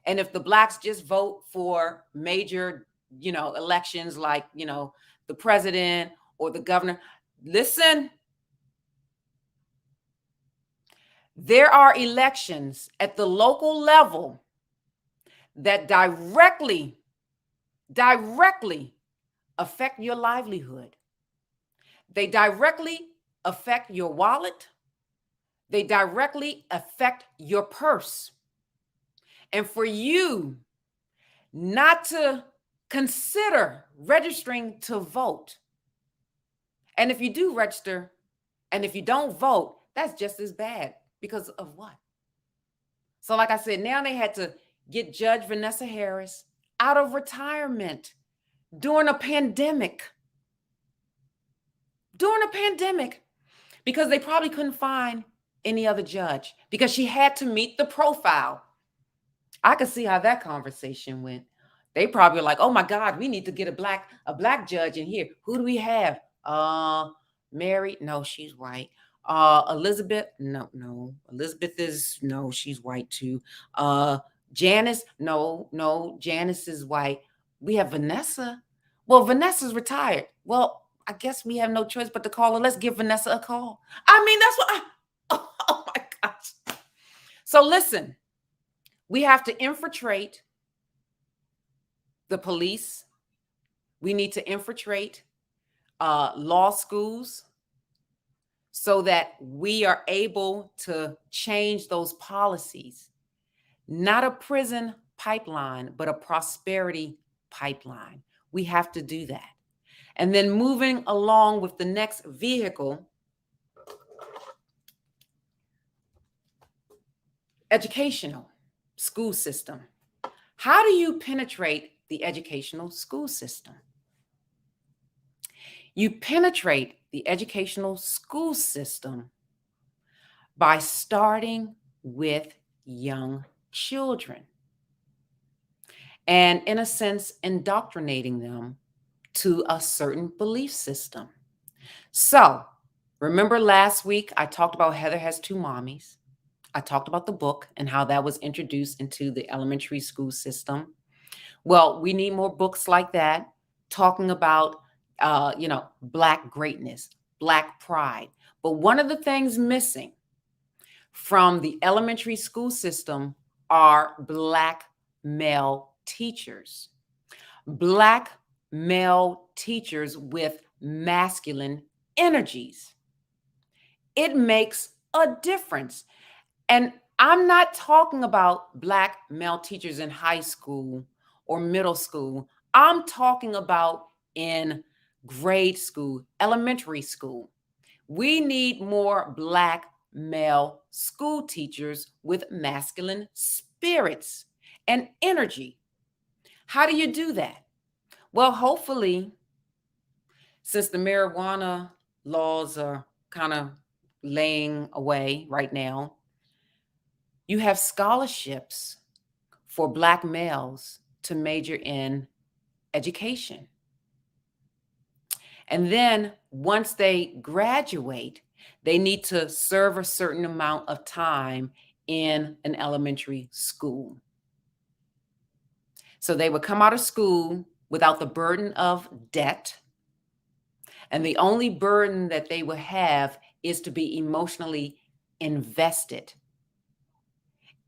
And if the Blacks just vote for major, elections like, the president or the governor, listen, there are elections at the local level that directly affect your livelihood. They directly affect your wallet. They directly affect your purse. And for you not to consider registering to vote, and if you do register and if you don't vote, that's just as bad. Because of what? So like I said, now they had to get Judge Vanessa Harris out of retirement during a pandemic. Because they probably couldn't find any other judge because she had to meet the profile. I could see how that conversation went. They probably were like, oh my God, we need to get a black judge in here. Who do we have? Mary? No, she's white. Elizabeth? No. Elizabeth is, no, she's white too. Janice? No, Janice is white. We have Vanessa. Well, Vanessa's retired. Well, I guess we have no choice but to call her. Let's give Vanessa a call. I mean, that's what oh my gosh. So listen, we have to infiltrate the police. We need to infiltrate law schools so that we are able to change those policies. Not a prison pipeline, but a prosperity pipeline. We have to do that. And then moving along with the next vehicle, educational school system. How do you penetrate the educational school system? You penetrate the educational school system by starting with young children and, in a sense, indoctrinating them to a certain belief system. So, remember last week I talked about Heather Has Two Mommies. I talked about the book and how that was introduced into the elementary school system. Well, we need more books like that, talking about, Black greatness, Black pride. But one of the things missing from the elementary school system are Black male teachers. Black male teachers with masculine energies. It makes a difference. And I'm not talking about Black male teachers in high school or middle school. I'm talking about in grade school, elementary school. We need more Black male school teachers with masculine spirits and energy. How do you do that? Well, hopefully, since the marijuana laws are kind of laying away right now, you have scholarships for Black males to major in education. And then once they graduate, they need to serve a certain amount of time in an elementary school. So they would come out of school without the burden of debt. And the only burden that they would have is to be emotionally invested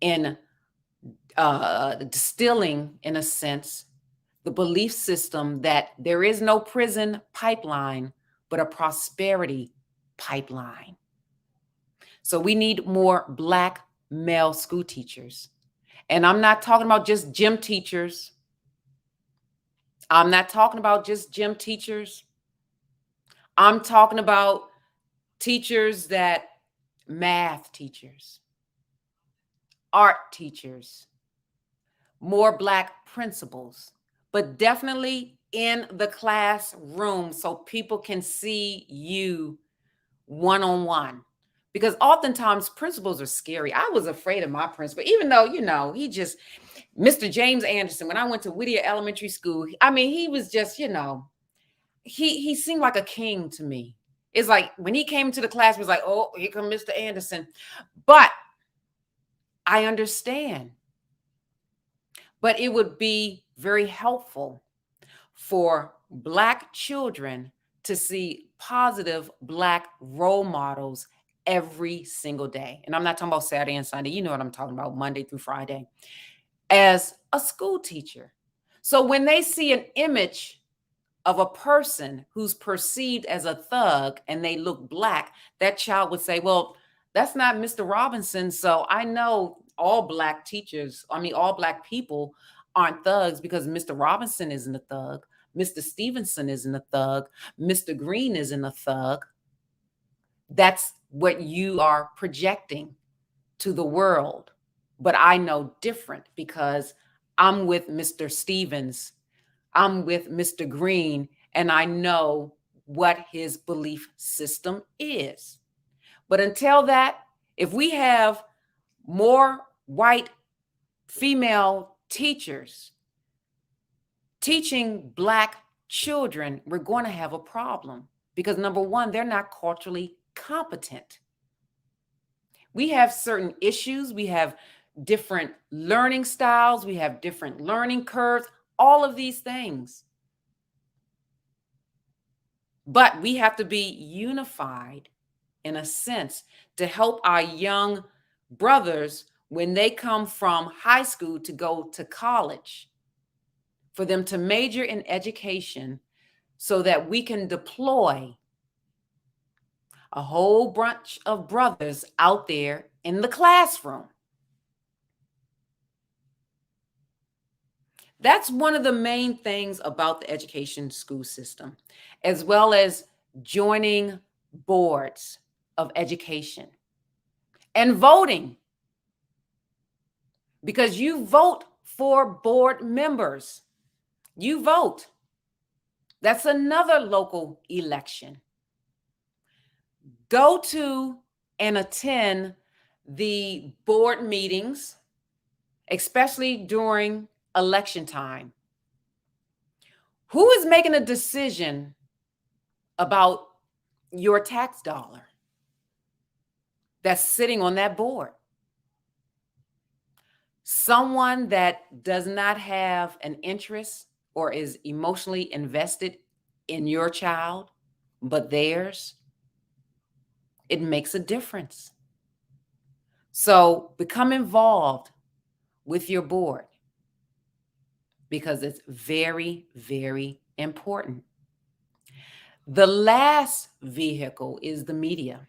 in distilling, in a sense, the belief system that there is no prison pipeline, but a prosperity pipeline. So we need more Black male school teachers. And I'm not talking about just gym teachers. I'm not talking about just gym teachers. I'm talking about teachers math teachers, art teachers, more Black principals, but definitely in the classroom so people can see you one-on-one. Because oftentimes principals are scary. I was afraid of my principal, even though, Mr. James Anderson, when I went to Whittier Elementary School, he was just, he seemed like a king to me. It's like when he came to the class, it was like, oh, here comes Mr. Anderson. But I understand. But it would be very helpful for Black children to see positive Black role models every single day. And I'm not talking about Saturday and Sunday. You know what I'm talking about, Monday through Friday, as a school teacher. So when they see an image of a person who's perceived as a thug and they look Black, that child would say, well, that's not Mr. Robinson. So I know all Black teachers, all Black people aren't thugs because Mr. Robinson isn't a thug. Mr. Stevenson isn't a thug. Mr. Green isn't a thug. That's what you are projecting to the world. But I know different because I'm with Mr. Stevens. I'm with Mr. Green, and I know what his belief system is. But until that, if we have more white female teachers teaching Black children, we're going to have a problem because, number one, they're not culturally competent. We have certain issues. We have different learning styles. We have different learning curves, all of these things. But we have to be unified in a sense to help our young brothers when they come from high school to go to college, for them to major in education so that we can deploy a whole bunch of brothers out there in the classroom. That's one of the main things about the education school system, as well as joining boards of education and voting, because you vote for board members. You vote. That's another local election. Go to and attend the board meetings, especially during election time. Who is making a decision about your tax dollar that's sitting on that board? Someone that does not have an interest or is emotionally invested in your child, but theirs. It makes a difference. So become involved with your board, because it's very, very important. The last vehicle is the media.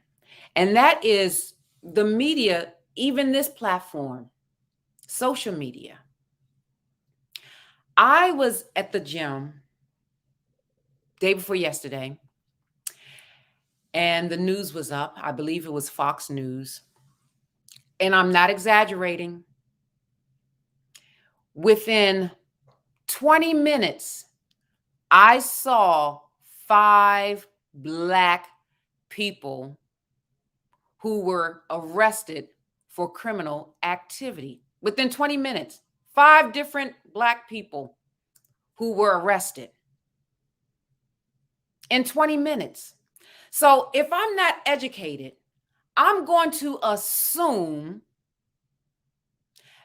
And that is the media, even this platform, social media. I was at the gym day before yesterday, and the news was up. I believe it was Fox News. And I'm not exaggerating. Within 20 minutes, I saw 5 Black people who were arrested for criminal activity. Within 20 minutes, 5 different Black people who were arrested in 20 minutes. So if I'm not educated, I'm going to assume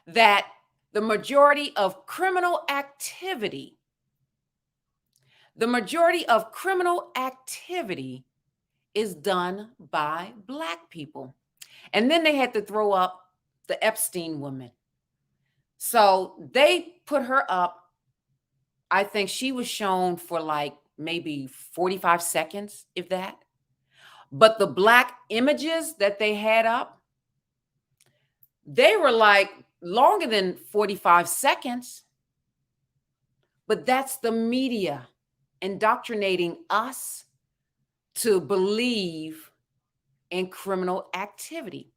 that the majority of criminal activity is done by Black people. And then they had to throw up the Epstein woman. So they put her up. I think she was shown for like maybe 45 seconds, if that. But the Black images that they had up, they were like longer than 45 seconds. But that's the media indoctrinating us to believe in criminal activity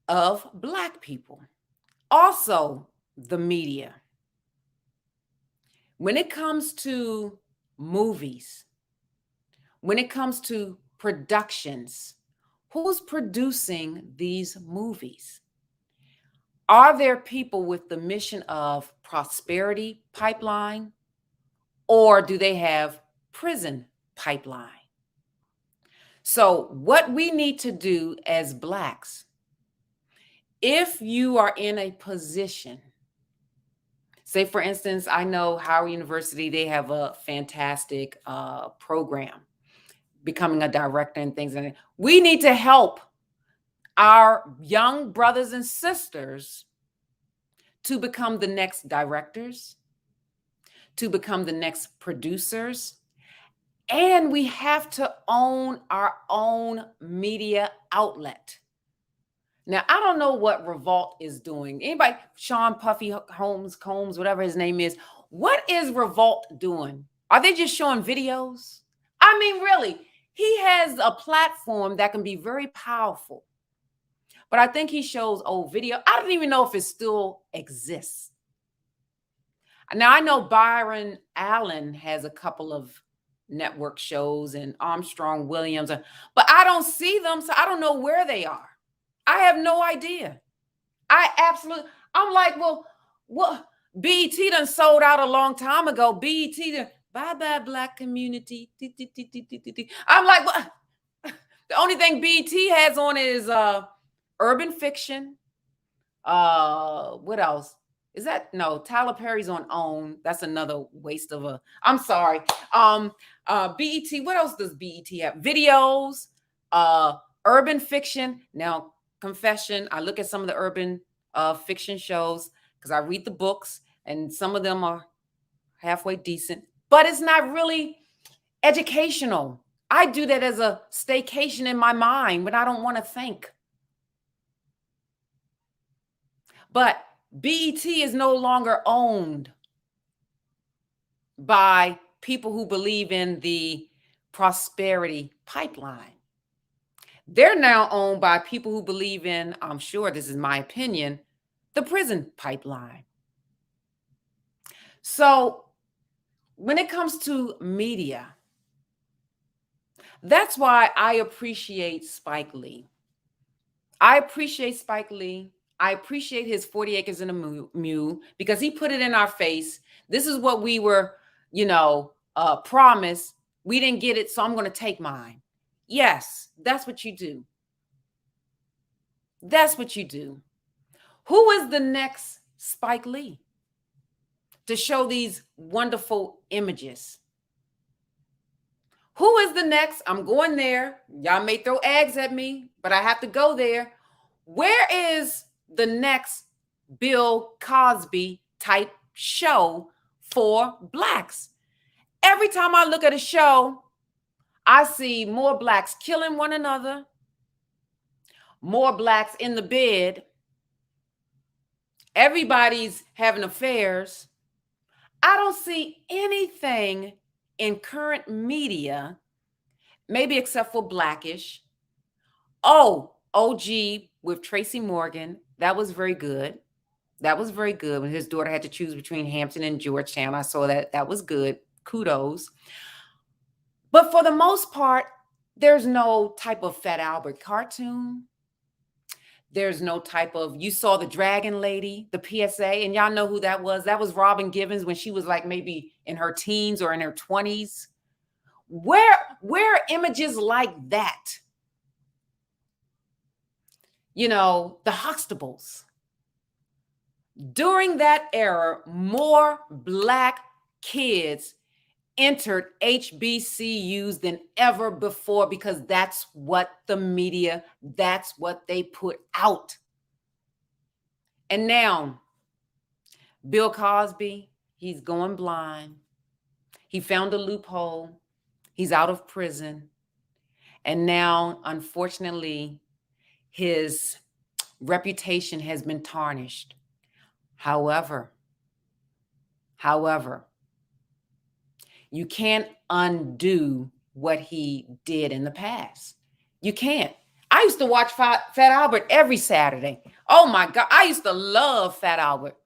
of Black people. Also, the media. When it comes to movies, when it comes to productions, who's producing these movies? Are there people with the mission of prosperity pipeline, or do they have prison pipeline? So what we need to do as Blacks, if you are in a position, say for instance, I know Howard University, they have a fantastic program, becoming a director and things like that. We need to help our young brothers and sisters to become the next directors, to become the next producers. And we have to own our own media outlet. Now, I don't know what Revolt is doing. Anybody, Sean Puffy Combs, whatever his name is, what is Revolt doing? Are they just showing videos? I mean, really, he has a platform that can be very powerful. But I think he shows old video. I don't even know if it still exists. Now, I know Byron Allen has a couple of network shows and Armstrong Williams, but I don't see them, so I don't know where they are. I have no idea. I'm like, well, what? BET done sold out a long time ago. BET done, bye-bye Black community. I'm like, what? The only thing BET has on is urban fiction. What else? Is that no? Tyler Perry's on OWN. That's another waste of a. I'm sorry. BET. What else does BET have? Videos. Urban fiction. Now, confession. I look at some of the urban fiction shows because I read the books, and some of them are halfway decent, but it's not really educational. I do that as a staycation in my mind when I don't want to think. But BET is no longer owned by people who believe in the prosperity pipeline. They're now owned by people who believe in, I'm sure this is my opinion, the prison pipeline. So when it comes to media, that's why I appreciate Spike Lee. I appreciate Spike Lee. I appreciate his 40 Acres and a Mule because he put it in our face. This is what we were, promised. We didn't get it, so I'm going to take mine. Yes, that's what you do. That's what you do. Who is the next Spike Lee to show these wonderful images? Who is the next? I'm going there. Y'all may throw eggs at me, but I have to go there. Where is the next Bill Cosby type show for Blacks? Every time I look at a show, I see more Blacks killing one another, more Blacks in the bed. Everybody's having affairs. I don't see anything in current media, maybe except for Blackish. Oh, OG with Tracy Morgan. That was very good. That was very good when his daughter had to choose between Hampton and Georgetown. I saw that. That was good. Kudos. But for the most part, there's no type of Fat Albert cartoon. There's no type of, you saw the Dragon Lady, the PSA, and y'all know who that was. That was Robin Givens when she was like maybe in her teens or in her 20s. Where are images like that? The Huxtables. During that era, more Black kids entered HBCUs than ever before because that's what the media, that's what they put out. And now, Bill Cosby, he's going blind. He found a loophole. He's out of prison. And now, unfortunately, his reputation has been tarnished. However, you can't undo what he did in the past. You can't. I used to watch Fat Albert every Saturday. Oh my God. I used to love Fat Albert.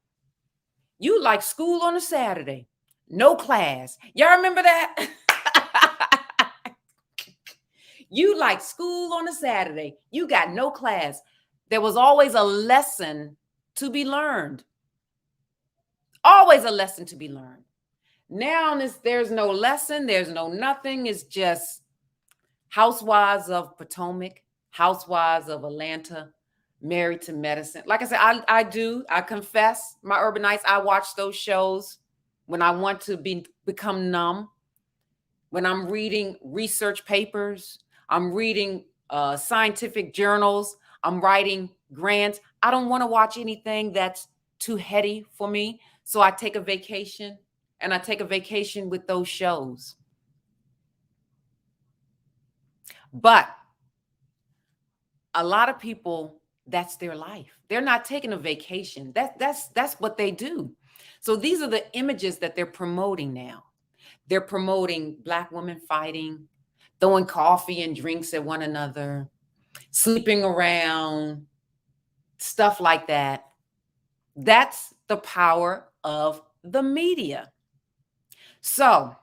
You like school on a Saturday, no class. Y'all remember that? You like school on a Saturday. You got no class. There was always a lesson to be learned. Always a lesson to be learned. Now there's no lesson. There's no nothing. It's just Housewives of Potomac, Housewives of Atlanta, Married to Medicine. Like I said, I confess, my urban nights, I watch those shows when I want to become numb. When I'm reading research papers, I'm reading scientific journals, I'm writing grants. I don't want to watch anything that's too heady for me. So I take a vacation, and I take a vacation with those shows. But a lot of people, that's their life. They're not taking a vacation. That's what they do. So these are the images that they're promoting now. They're promoting Black women fighting, throwing coffee and drinks at one another, sleeping around, stuff like that. That's the power of the media. So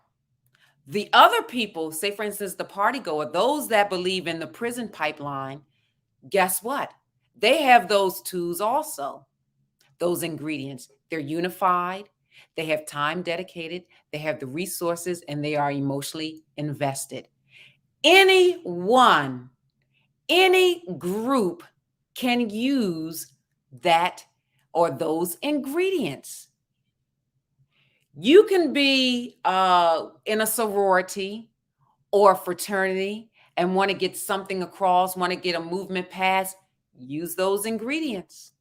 the other people, say for instance, the party goer, those that believe in the prison pipeline, guess what? They have those tools also, those ingredients. They're unified. They have time dedicated. They have the resources, and they are emotionally invested. Anyone, any group can use that or those ingredients. You can be in a sorority or a fraternity and want to get something across, want to get a movement passed. Use those ingredients.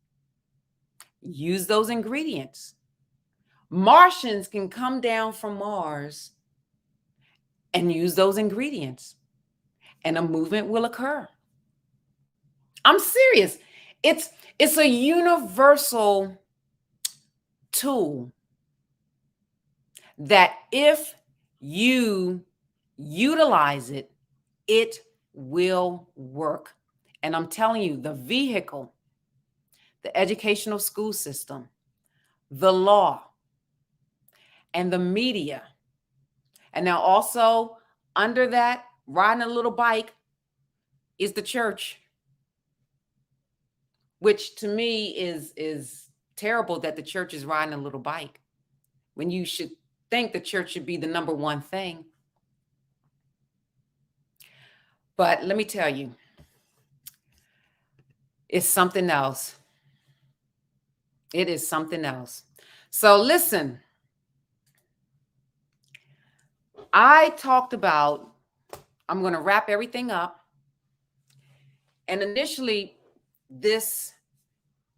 Use those ingredients. Martians can come down from Mars and use those ingredients. and a movement will occur. I'm serious. It's a universal tool that if you utilize it, it will work. And I'm telling you, the vehicle, the educational school system, the law, and the media, and now also under that, riding a little bike, is the church, which to me is terrible that the church is riding a little bike when you should think the church should be the number one thing. But let me tell you, it's something else. It is something else. So listen, I talked about, I'm going to wrap everything up. And initially, this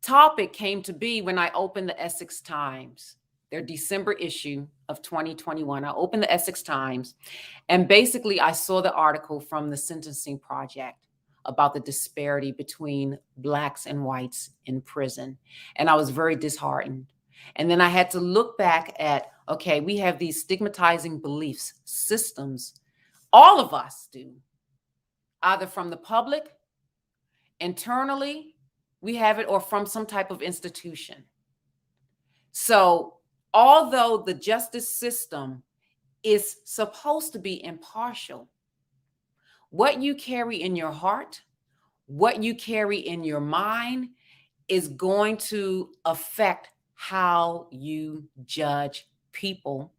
topic came to be when I opened the Essex Times, their December issue of 2021. I opened the Essex Times, and basically I saw the article from the Sentencing Project about the disparity between Blacks and whites in prison. And I was very disheartened. And then I had to look back at, okay, we have these stigmatizing beliefs, systems. All of us do, either from the public, internally, we have it, or from some type of institution. So although the justice system is supposed to be impartial, what you carry in your heart, what you carry in your mind is going to affect how you judge people,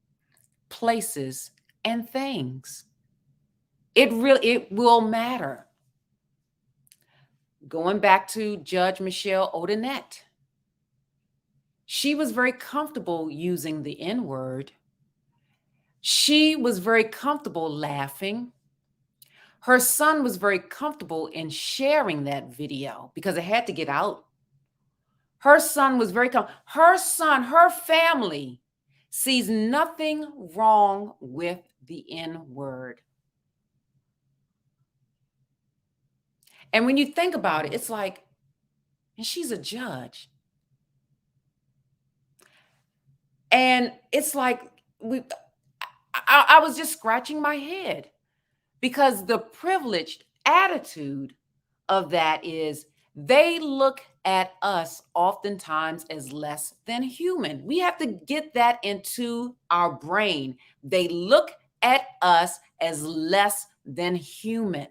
places, and things. It will matter. Going back to Judge Michelle Odinette, she was very comfortable using the N-word. She was very comfortable laughing. Her son was very comfortable in sharing that video because it had to get out. Her son was very comfortable. Her son, her family sees nothing wrong with the N-word. And when you think about it, it's like, and she's a judge. And it's like, I was just scratching my head because the privileged attitude of that is they look at us oftentimes as less than human. We have to get that into our brain. They look at us as less than human.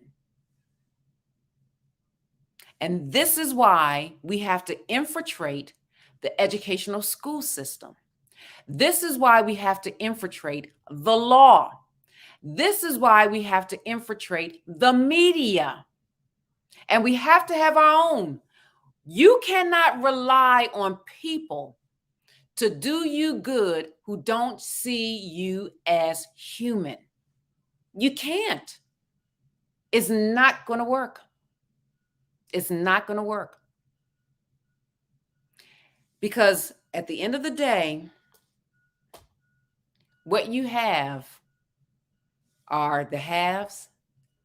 And this is why we have to infiltrate the educational school system. This is why we have to infiltrate the law. This is why we have to infiltrate the media. And we have to have our own. You cannot rely on people to do you good who don't see you as human. You can't. It's not going to work. It's not going to work. Because at the end of the day, what you have are the haves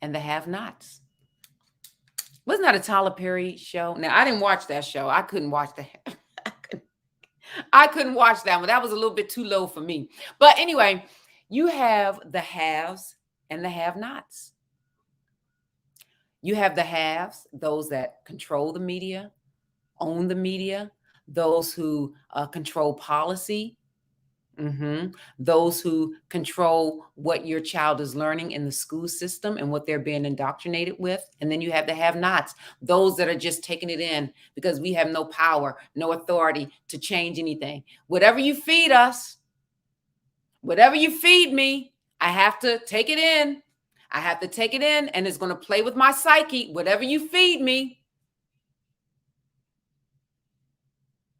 and the have-nots. Wasn't that a Tyler Perry show? Now, I didn't watch that show. I couldn't watch that. I couldn't watch that one. That was a little bit too low for me. But anyway, you have the haves and the have-nots. You have the haves, those that control the media, own the media, those who control policy, those who control what your child is learning in the school system and what they're being indoctrinated with. And then you have the have-nots, those that are just taking it in because we have no power, no authority to change anything. Whatever you feed us, whatever you feed me, I have to take it in. I have to take it in, and it's going to play with my psyche, whatever you feed me.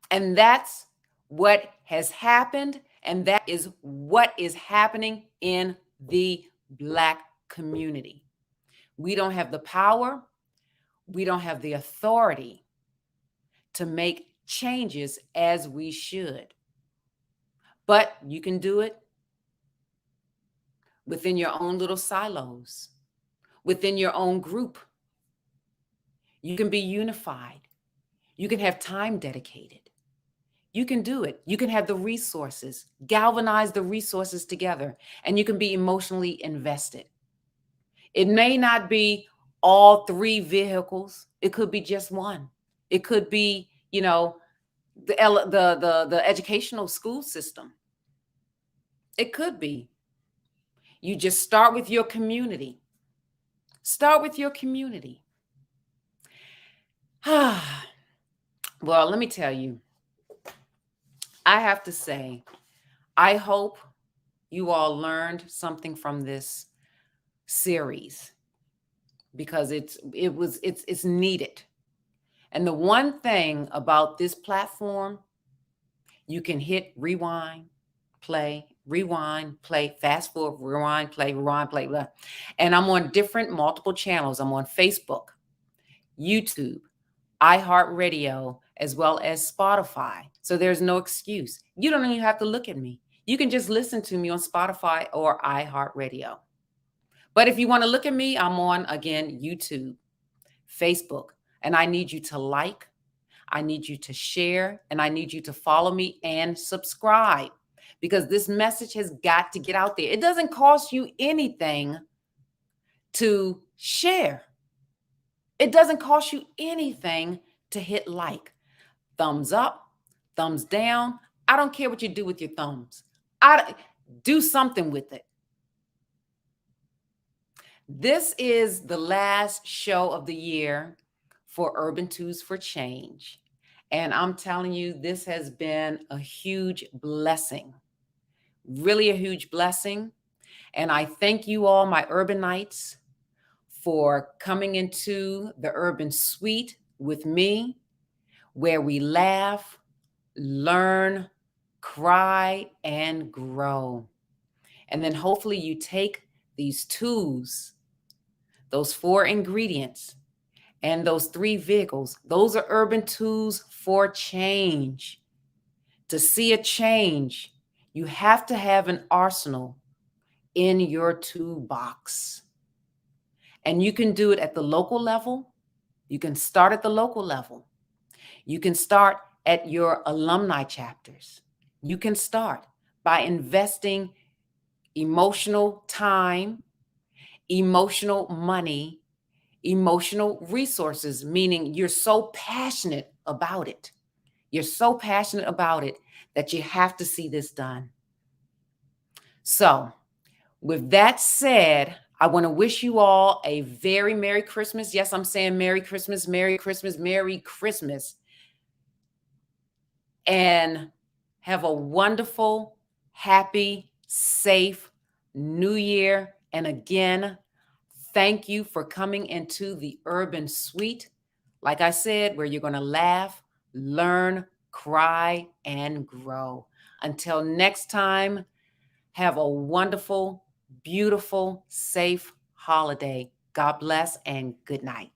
And that's what has happened. And that is what is happening in the Black community. We don't have the power. We don't have the authority to make changes as we should. But you can do it within your own little silos, within your own group. You can be unified. You can have time dedicated. You can do it. You can have the resources, galvanize the resources together, and you can be emotionally invested. It may not be all 3 vehicles. It could be just one. It could be, the educational school system. It could be. You just start with your community. Start with your community. Well, let me tell you, I have to say, I hope you all learned something from this series because it's needed. And the one thing about this platform, you can hit rewind, play, fast forward, rewind, play, blah. And I'm on multiple channels. I'm on Facebook, YouTube, iHeartRadio, as well as Spotify. So there's no excuse. You don't even have to look at me. You can just listen to me on Spotify or iHeartRadio. But if you want to look at me, I'm on, again, YouTube, Facebook, and I need you to like, I need you to share, and I need you to follow me and subscribe because this message has got to get out there. It doesn't cost you anything to share. It doesn't cost you anything to hit like. Thumbs up, thumbs down. I don't care what you do with your thumbs. Do something with it. This is the last show of the year for Urban Twos for Change. And I'm telling you, this has been a huge blessing, really a huge blessing. And I thank you all, my Urbanites, for coming into the Urban Suite with me, where we laugh, learn, cry, and grow. And then hopefully you take these tools, those 4 ingredients, and those 3 vehicles. Those are Urban Tools for Change. To see a change, you have to have an arsenal in your toolbox. And you can do it at the local level. You can start at the local level. You can start at your alumni chapters. You can start by investing emotional time, emotional money, emotional resources, meaning you're so passionate about it. You're so passionate about it that you have to see this done. So with that said, I want to wish you all a very Merry Christmas. Yes, I'm saying Merry Christmas, Merry Christmas, Merry Christmas. And have a wonderful, happy, safe New Year. And again, thank you for coming into the Urban Suite. Like I said, where you're going to laugh, learn, cry, and grow. Until next time, have a wonderful, beautiful, safe holiday. God bless and good night.